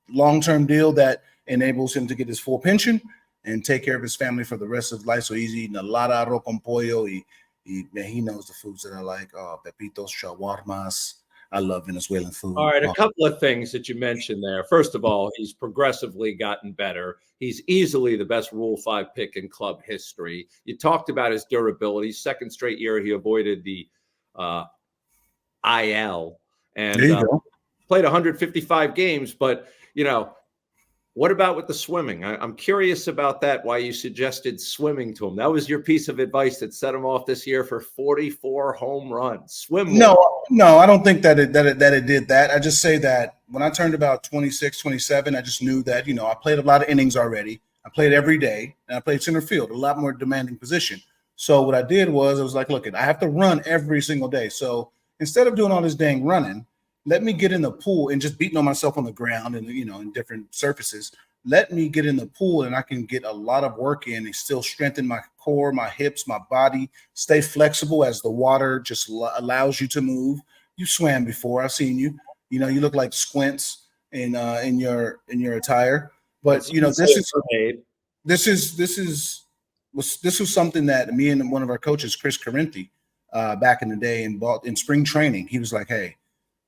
long-term deal that enables him to get his full pension and take care of his family for the rest of his life. So he's eating a lot of arroz con pollo. He knows the foods that I like. Pepitos, shawarmas. I love Venezuelan food. All right, a couple of things that you mentioned there. First of all, he's progressively gotten better. He's easily the best Rule 5 pick in club history. You talked about his durability. Second straight year he avoided the IL and played 155 games. But, what about with the swimming? I'm curious about that, why you suggested swimming to him. That was your piece of advice that set him off this year for 44 home runs. Swim more. No, I don't think that it did that. I just say that when I turned about 26, 27, I just knew that, I played a lot of innings already. I played every day, and I played center field, a lot more demanding position. So what I did was, I was like, look, I have to run every single day. So instead of doing all this dang running, let me get in the pool and just beating on myself on the ground and, in different surfaces. Let me get in the pool, and I can get a lot of work in and still strengthen my core, my hips, my body, stay flexible as the water just allows you to move. You swam before. I've seen you. You look like squints in your attire. But, this was something that me and one of our coaches, Chris Corinthi, back in the day in spring training, he was like, hey,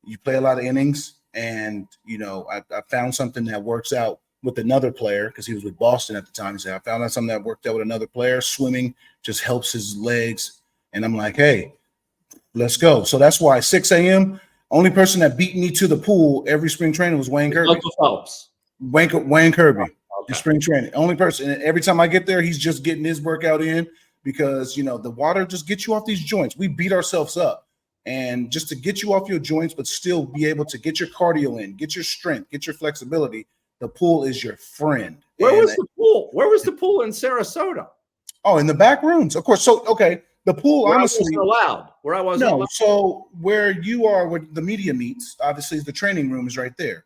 you play a lot of innings, and, I found something that works out with another player, because he was with Boston at the time. He said, I found out something that worked out with another player. Swimming just helps his legs. And I'm like, hey, let's go. So that's why 6 a.m., only person that beat me to the pool every spring training was Wayne Kirby. Uncle Phelps. Wayne Kirby in spring training. Only person. And every time I get there, he's just getting his workout in, because, the water just gets you off these joints. We beat ourselves up. And just to get you off your joints, but still be able to get your cardio in, get your strength, get your flexibility, the pool is your friend. Where was the pool? Where was the pool in Sarasota? Oh, in the back rooms, of course. So, okay, the pool, where honestly, I wasn't allowed. Where I wasn't allowed. So where you are, where the media meets, obviously the training room is right there.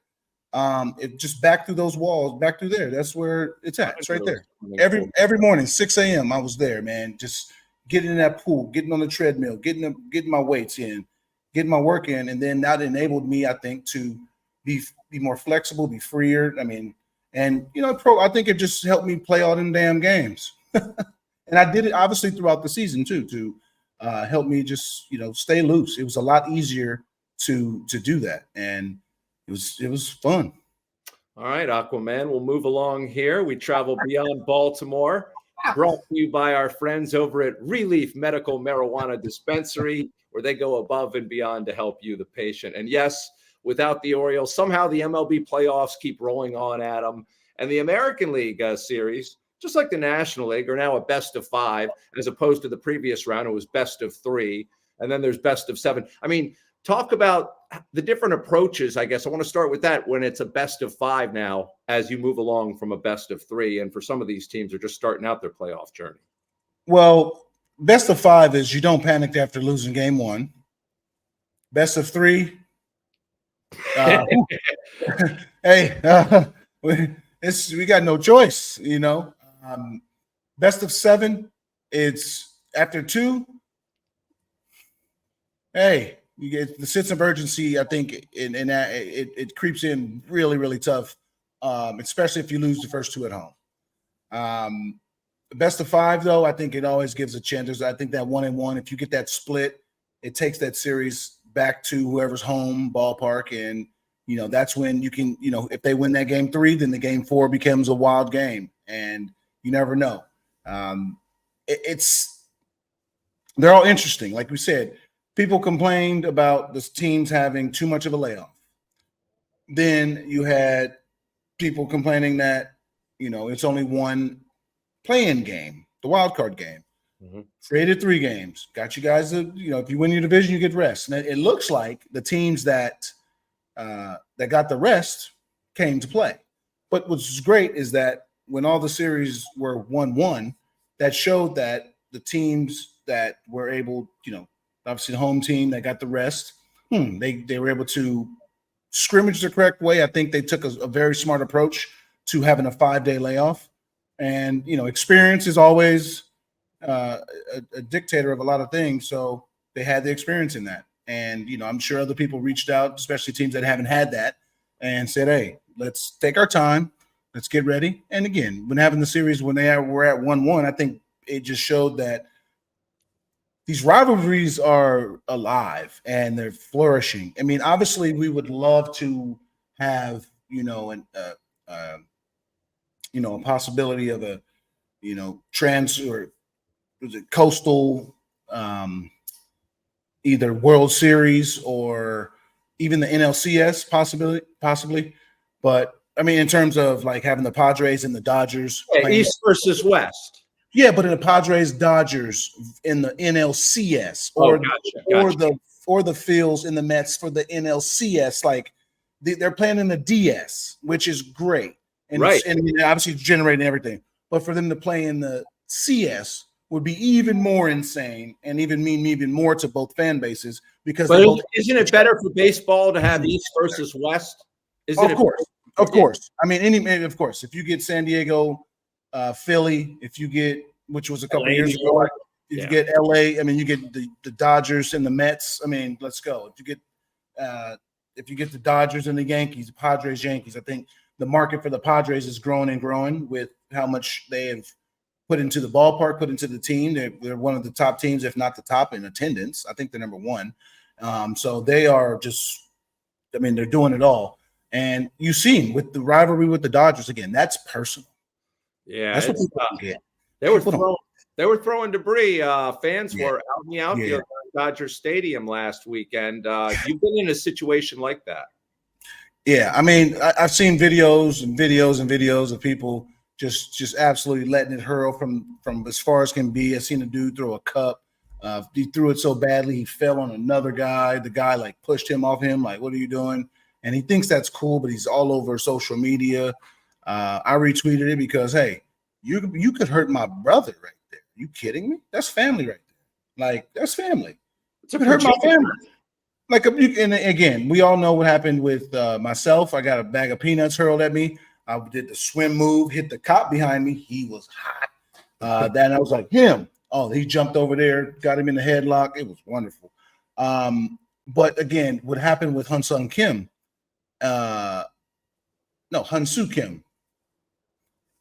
It just back through those walls, back through there. That's where it's at. It's right there. Every morning, 6 a.m., I was there, man. Just getting in that pool, getting on the treadmill, getting my weights in, getting my work in, and then that enabled me, I think, to be more flexible, be freer. I mean, and I think it just helped me play all them damn games, and I did it obviously throughout the season too to help me just stay loose. It was a lot easier to do that, and it was fun. All right, Aquaman, we'll move along here. We travel beyond Baltimore. Brought to you by our friends over at Relief Medical Marijuana Dispensary, where they go above and beyond to help you, the patient. And yes, without the Orioles, somehow the MLB playoffs keep rolling on, Adam. And the American League series, just like the National League, are now a best of 5, as opposed to the previous round, it was best of 3. And then there's best of 7. I mean, talk about the different approaches, I guess. I want to start with that when it's a best of 5 now, as you move along from a best of 3. And for some of these teams, are just starting out their playoff journey. Well, best of 5 is you don't panic after losing game 1. Best of 3. Hey, we got no choice, Best of 7, it's after 2. Hey, you get the sense of urgency, I think, and it creeps in really, really tough, especially if you lose the first 2 at home. Best of 5, though, I think it always gives a chance. I think that 1-1, if you get that split, it takes that series back to whoever's home ballpark, and that's when you can, if they win that game 3, then the game 4 becomes a wild game, and you never know. They're all interesting, like we said. People complained about the teams having too much of a layoff. then you had people complaining that, it's only one play-in game, the wild card game. Created 3 games, got you guys, if you win your division, you get rest. And it looks like the teams that got the rest came to play. But what's great is that when all the series were 1-1, that showed that the teams that were able, obviously the home team that got the rest, they were able to scrimmage the correct way. I think they took a very smart approach to having a 5-day layoff. And, experience is always a dictator of a lot of things. So they had the experience in that. And, I'm sure other people reached out, especially teams that haven't had that, and said, hey, let's take our time. Let's get ready. And again, when having the series, when they were at 1-1, I think it just showed that these rivalries are alive and they're flourishing. I mean, obviously we would love to have, a possibility of a, trans or was it coastal, either World Series or even the NLCS possibly. But I mean, in terms of like having the Padres and the Dodgers, East versus West. Yeah, but in the Padres Dodgers in the NLCS or the Phils in the Mets for the NLCS, like they're playing in the DS, which is great, and obviously generating everything. But for them to play in the CS would be even more insane and even mean even more to both fan bases because. But isn't it better for baseball to have East versus West? Of course. I mean, of course, if you get San Diego, Philly, if you get, which was a couple of years ago, if you get LA, I mean, you get the Dodgers and the Mets. I mean, let's go. If you get the Dodgers and the Yankees, the Padres, Yankees, I think the market for the Padres is growing and growing with how much they have put into the ballpark, put into the team. They're one of the top teams, if not the top in attendance. I think they're number 1. So they are just, I mean, they're doing it all. And you've seen with the rivalry with the Dodgers, again, that's personal. Yeah, that's what people get. They were throwing debris. Fans were out in the outfield at Dodger Stadium last weekend. You've been in a situation like that. Yeah, I mean, I've seen videos of people just absolutely letting it hurl from as far as can be. I've seen a dude throw a cup. He threw it so badly he fell on another guy. The guy like pushed him off him, like, "What are you doing?" And he thinks that's cool, but he's all over social media. I retweeted it because, hey, you could hurt my brother right there. You kidding me? That's family right there. Like, that's family. You could hurt my family. Like, and again, we all know what happened with myself. I got a bag of peanuts hurled at me. I did the swim move, hit the cop behind me. He was hot. Then I was like, him. Oh, he jumped over there, got him in the headlock. It was wonderful. But again, what happened with Hyun-Soo Kim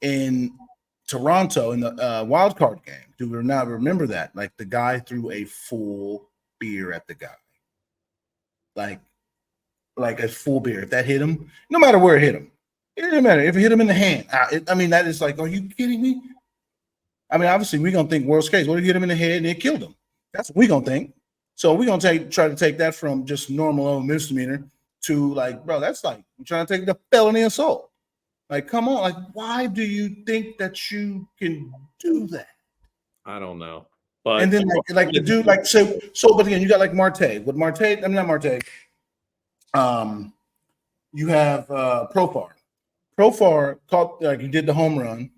in Toronto in the wild card game. Do we not remember that? Like the guy threw a full beer at the guy. Like a full beer. If that hit him, no matter where it hit him, it didn't matter. If it hit him in the hand, I mean, that is like, are you kidding me? I mean, obviously, we're going to think worst case. What if you hit him in the head and it killed him? That's what we're going to think. So we're going to try to take that from just normal misdemeanor to like, bro, that's like you're trying to take the felony assault. Like, come on. Like, why do you think that you can do that? I don't know. But and then like the dude, like so but again, you got like Marte. With Marte, I mean not Marte. You have Profar. Profar caught like he did the home run,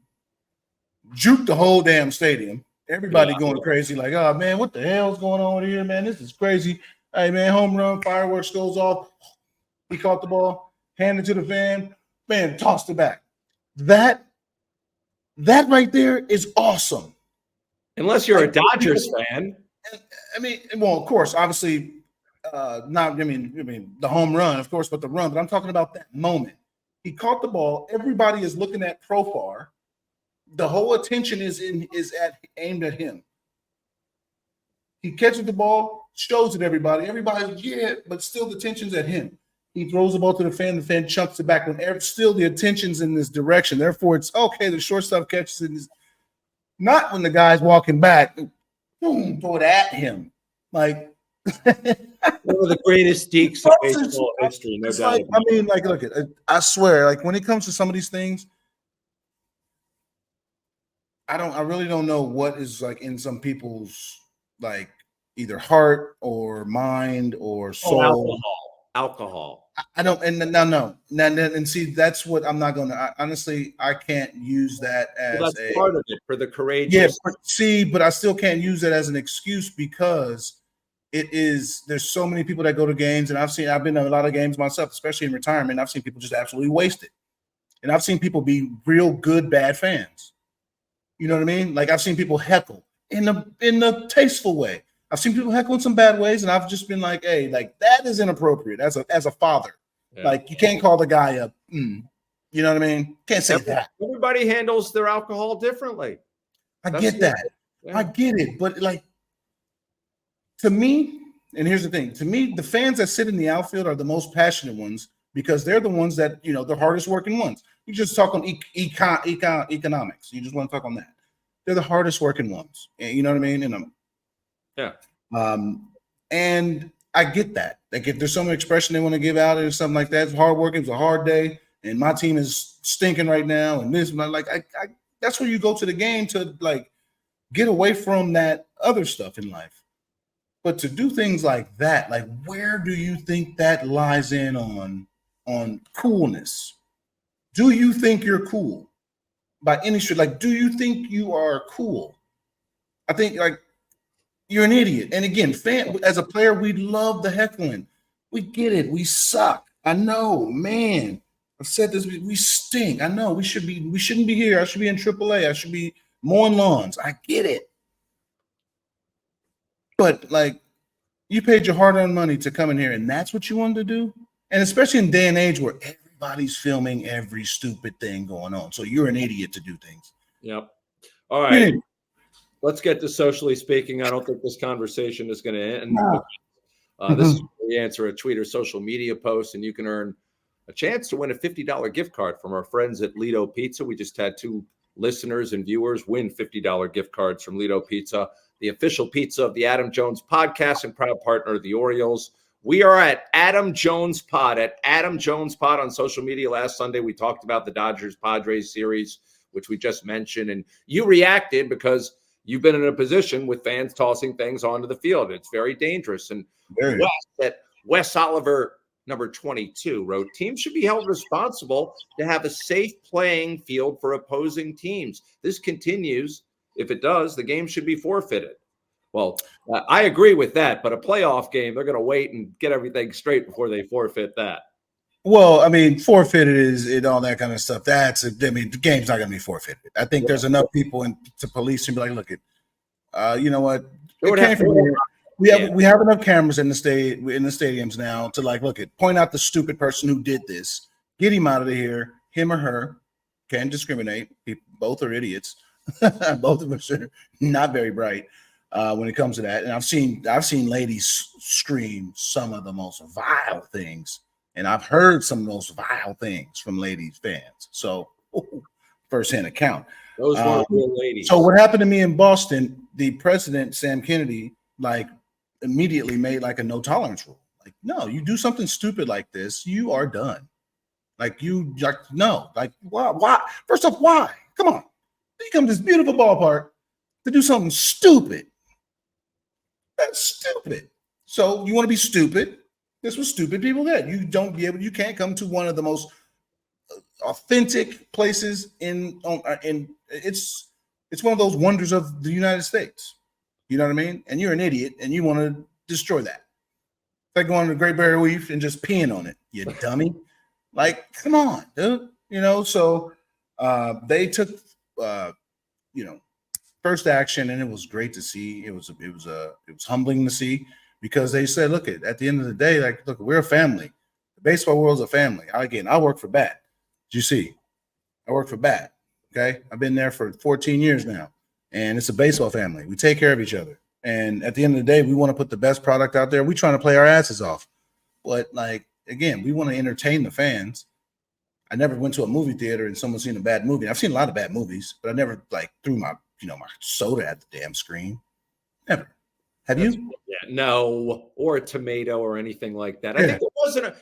juked the whole damn stadium. Everybody going crazy, like, oh man, what the hell's going on here, man? This is crazy. Hey man, home run, fireworks goes off. He caught the ball, handed it to the fan, man, tossed it back. That right there is awesome. Unless you're a Dodgers fan. I mean, well, of course, obviously, not. I mean, the home run, of course, but the run. But I'm talking about that moment. He caught the ball. Everybody is looking at Profar. The whole attention is aimed at him. He catches the ball, shows it everybody. Everybody's but still the attention's at him. He throws the ball to the fan. The fan chunks it back. And still the attention's in this direction. Therefore, it's okay. The shortstop catches it. Not when the guy's walking back, boom, throw it at him. Like, One of the greatest deeks of baseball history, no doubt. Like, I mean, like, look, I swear, like, when it comes to some of these things, I really don't know what is like in some people's like either heart or mind or soul. Alcohol. I don't, and no, and see, that's what I'm not gonna. Honestly, I can't use that as that's part of it for the courageous. Yeah, but I still can't use that as an excuse because there's so many people that go to games, and I've been to a lot of games myself, especially in retirement. I've seen people just absolutely waste it, and I've seen people be real good bad fans. You know what I mean? Like, I've seen people heckle in a tasteful way. I've seen people heckle in some bad ways, and I've just been like, hey, like, that is inappropriate as a father. Yeah. Like, you can't call the guy up. You know what I mean? Can't say that. Everybody handles their alcohol differently. I get that. Yeah. I get it. But, like, to me, and here's the thing. To me, the fans that sit in the outfield are the most passionate ones because they're the ones that, you know, the hardest working ones. You just talk on economics. You just want to talk on that. They're the hardest working ones. You know what I mean? And and I get that. Like, if there's some expression they want to give out or something like that, it's hard working. It's a hard day, and my team is stinking right now. And this, like, I that's where you go to the game to like get away from that other stuff in life. But to do things like that, like, where do you think that lies in on coolness? Do you think you're cool by any stretch? Like, do you think you are cool? I think, like, you're an idiot. And again, as a player, we love the heckling. We get it. We suck. I know, man. I've said this. We stink. I know. We shouldn't be here. I should be in AAA. I should be mowing lawns. I get it. But, like, you paid your hard-earned money to come in here, and that's what you wanted to do? And especially in day and age where everybody's filming every stupid thing going on. So you're an idiot to do things. Yep. All right. Let's get to socially speaking. I don't think this conversation is going to end. No. This is where we answer a tweet or social media post, and you can earn a chance to win a $50 gift card from our friends at Lido Pizza. We just had 2 listeners and viewers win $50 gift cards from Lido Pizza, the official pizza of the Adam Jones podcast and proud partner of the Orioles. We are at Adam Jones Pod, on social media. Last Sunday, we talked about the Dodgers-Padres series, which we just mentioned, and you reacted because you've been in a position with fans tossing things onto the field. It's very dangerous. And Wes Oliver, number 22, wrote, teams should be held responsible to have a safe playing field for opposing teams. This continues. If it does, the game should be forfeited. Well, I agree with that, but a playoff game, they're going to wait and get everything straight before they forfeit that. Well, I mean, forfeited is and all that kind of stuff. The game's not going to be forfeited. I think there's enough people to police and be like, look, you know what? We have enough cameras in the stadiums now to like, look at, point out the stupid person who did this, get him out of here, him or her, can't discriminate. Both are idiots. Both of us are not very bright when it comes to that. And I've seen ladies scream some of the most vile things. And I've heard some of the most vile things from ladies fans. So firsthand account. Those were real ladies. So what happened to me in Boston, the president, Sam Kennedy, like immediately made like a no tolerance rule. Like, no, you do something stupid like this, you are done. Why? First off, why? Come on. You come to this beautiful ballpark to do something stupid. That's stupid. So you want to be stupid? This was stupid people did. You can't come to one of the most authentic places in it's one of those wonders of the United States. You know what I mean? And you're an idiot and you want to destroy that. It's like going to the Great Barrier Reef and just peeing on it, you dummy. Like, come on, dude. You know, so they took first action, and it was great to see. It was humbling to see. Because they said, look, at the end of the day, like, look, we're a family. The baseball world's a family. I work for BAT. You see, I work for BAT. Okay. I've been there for 14 years now, and it's a baseball family. We take care of each other. And at the end of the day, we want to put the best product out there. We're trying to play our asses off. But, like, again, we want to entertain the fans. I never went to a movie theater and someone's seen a bad movie. I've seen a lot of bad movies, but I never, like, threw my soda at the damn screen. Never. Have you? Yeah, no, or a tomato or anything like that. I think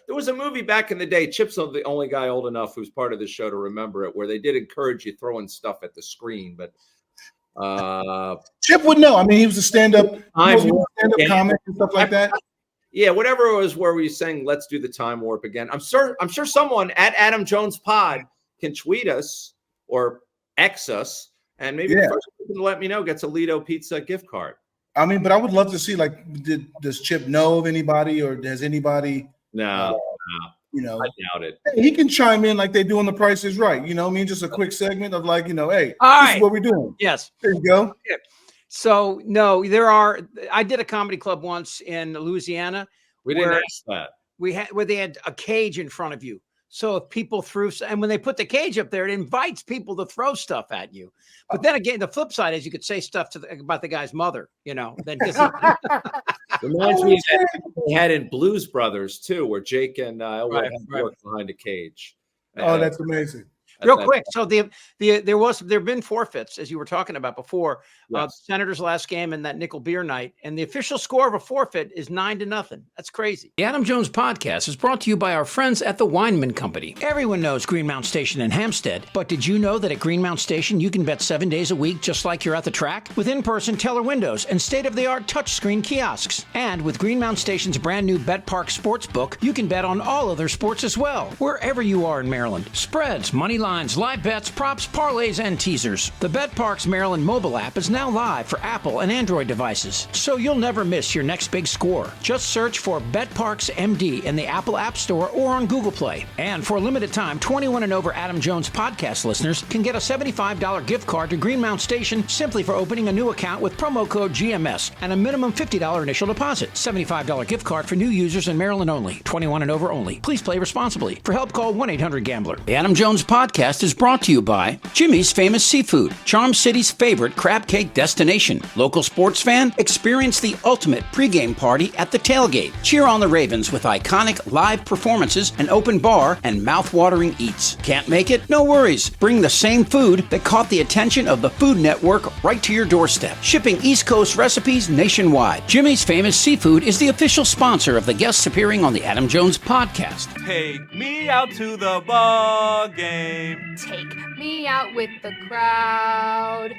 there was a movie back in the day. Chip's the only guy old enough who's part of the show to remember it, where they did encourage you throwing stuff at the screen. But Chip would know. I mean, he was a stand-up comic and stuff like that. Yeah, whatever it was where we sang "Let's do the time warp again." I'm sure someone at Adam Jones Pod can tweet us or X us, and maybe the first person to let me know gets a Lido Pizza gift card. I mean, but I would love to see, like, does Chip know of anybody, or does anybody? No. You know, I doubt it. Hey, he can chime in like they do on The Price is Right. You know what I mean? Just a quick segment of, like, hey, all this is what we're doing. Yes. There you go. Okay. So, no, I did a comedy club once in Louisiana. We didn't ask that. Where they had a cage in front of you. So if people and when they put the cage up there, it invites people to throw stuff at you. But then again, the flip side is you could say stuff about the guy's mother, Then reminds me that they had in Blues Brothers too, where Jake and Elwood worked behind a cage. Oh, that's amazing. Real quick, so there have been forfeits, as you were talking about before. Senators last game and that nickel beer night, and the official score of a forfeit is 9-0. That's crazy. The Adam Jones Podcast is brought to you by our friends at the Weinman Company. Everyone knows Greenmount Station in Hampstead, but did you know that at Greenmount Station you can bet 7 days a week just like you're at the track? With in-person teller windows and state-of-the-art touchscreen kiosks. And with Greenmount Station's brand new Bet Park Sportsbook, you can bet on all other sports as well, wherever you are in Maryland. Spreads, money lines, live bets, props, parlays, and teasers. The Bet Parks Maryland mobile app is now live for Apple and Android devices, so you'll never miss your next big score. Just search for Bet Parks MD in the Apple App Store or on Google Play. And for a limited time, 21 and over Adam Jones podcast listeners can get a $75 gift card to Greenmount Station simply for opening a new account with promo code GMS and a minimum $50 initial deposit. $75 gift card for new users in Maryland only. 21 and over only. Please play responsibly. For help, call 1-800-GAMBLER. The Adam Jones Podcast is brought to you by Jimmy's Famous Seafood, Charm City's favorite crab cake destination. Local sports fan? Experience the ultimate pregame party at the tailgate. Cheer on the Ravens with iconic live performances, an open bar, and mouth-watering eats. Can't make it? No worries. Bring the same food that caught the attention of the Food Network right to your doorstep. Shipping East Coast recipes nationwide. Jimmy's Famous Seafood is the official sponsor of the guests appearing on the Adam Jones Podcast. Take me out to the ball game. Take me out with the crowd.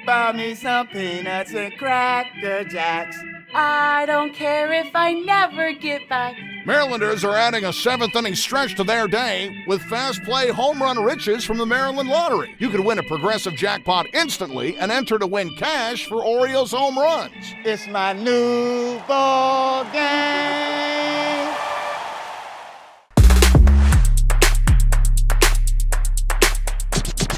Buy me some peanuts and Cracker Jacks. I don't care if I never get back. Marylanders are adding a 7th-inning stretch to their day with fast play home run riches from the Maryland Lottery. You could win a progressive jackpot instantly and enter to win cash for Orioles home runs. It's my new ball game.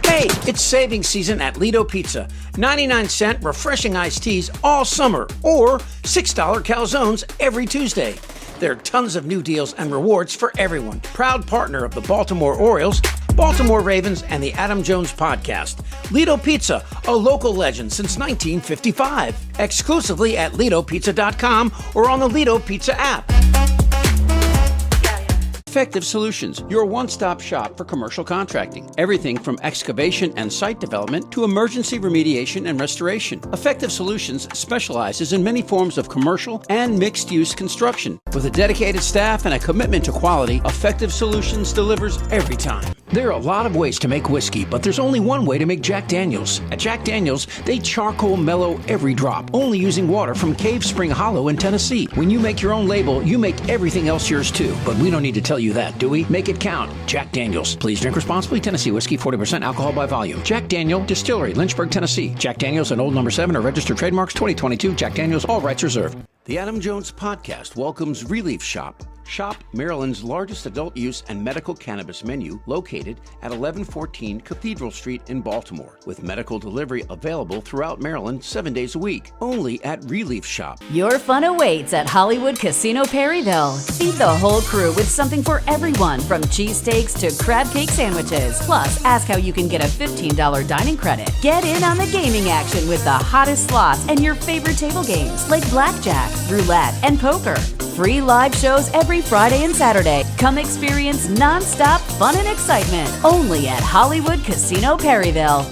Hey, it's savings season at Lido Pizza. 99-cent refreshing iced teas all summer, or $6 calzones every Tuesday. There are tons of new deals and rewards for everyone. Proud partner of the Baltimore Orioles, Baltimore Ravens, and the Adam Jones Podcast. Lido Pizza, a local legend since 1955. Exclusively at LidoPizza.com or on the Lido Pizza app. Effective Solutions, your one-stop shop for commercial contracting. Everything from excavation and site development to emergency remediation and restoration. Effective Solutions specializes in many forms of commercial and mixed-use construction. With a dedicated staff and a commitment to quality, Effective Solutions delivers every time. There are a lot of ways to make whiskey, but there's only one way to make Jack Daniels. At Jack Daniels, they charcoal mellow every drop, only using water from Cave Spring Hollow in Tennessee. When you make your own label, you make everything else yours too. But we don't need to tell you that, do we? Make it count. Jack Daniels. Please drink responsibly. Tennessee whiskey, 40% alcohol by volume. Jack Daniel Distillery, Lynchburg, Tennessee. Jack Daniels and Old No. 7 are registered trademarks. 2022. Jack Daniels. All rights reserved. The Adam Jones Podcast welcomes Relief Shop. Shop Maryland's largest adult use and medical cannabis menu, located at 1114 Cathedral Street in Baltimore, with medical delivery available throughout Maryland 7 days a week. Only at Relief Shop. Your fun awaits at Hollywood Casino Perryville. Feed the whole crew with something for everyone, from cheesesteaks to crab cake sandwiches. Plus, ask how you can get a $15 dining credit. Get in on the gaming action with the hottest slots and your favorite table games like blackjack, roulette, and poker. Free live shows every Friday and Saturday. Come experience non-stop fun and excitement only at Hollywood Casino Perryville.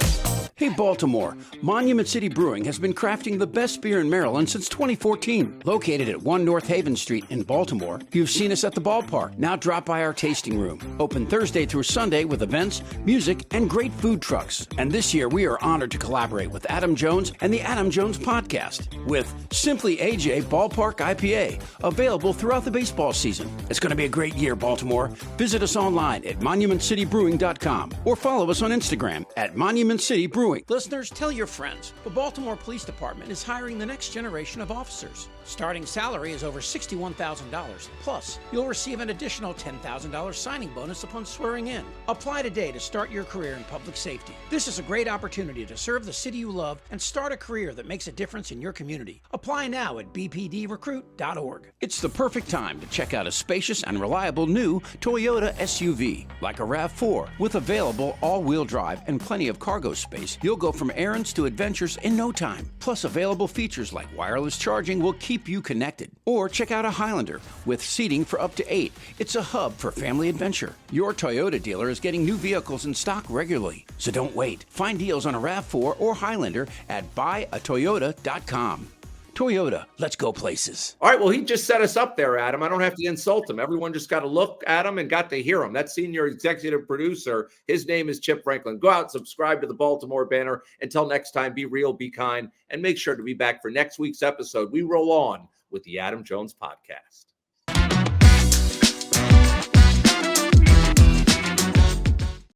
Hey, Baltimore, Monument City Brewing has been crafting the best beer in Maryland since 2014. Located at 1 North Haven Street in Baltimore, you've seen us at the ballpark. Now drop by our tasting room. Open Thursday through Sunday with events, music, and great food trucks. And this year, we are honored to collaborate with Adam Jones and the Adam Jones Podcast with Simply AJ Ballpark IPA, available throughout the baseball season. It's going to be a great year, Baltimore. Visit us online at monumentcitybrewing.com or follow us on Instagram at Monument City Brewing. Listeners, tell your friends. The Baltimore Police Department is hiring the next generation of officers. Starting salary is over $61,000. Plus, you'll receive an additional $10,000 signing bonus upon swearing in. Apply today to start your career in public safety. This is a great opportunity to serve the city you love and start a career that makes a difference in your community. Apply now at bpdrecruit.org. It's the perfect time to check out a spacious and reliable new Toyota SUV, like a RAV4, with available all-wheel drive and plenty of cargo space. You'll go from errands to adventures in no time. Plus, available features like wireless charging will keep you connected. Or check out a Highlander with seating for up to 8. It's a hub for family adventure. Your Toyota dealer is getting new vehicles in stock regularly. So don't wait. Find deals on a RAV4 or Highlander at buyatoyota.com. Toyota, let's go places. All right, well, he just set us up there, Adam. I don't have to insult him. Everyone just got to look at him and got to hear him. That senior executive producer, his name is Chip Franklin. Go out, subscribe to the Baltimore Banner. Until next time, be real, be kind, and make sure to be back for next week's episode. We roll on with the Adam Jones Podcast.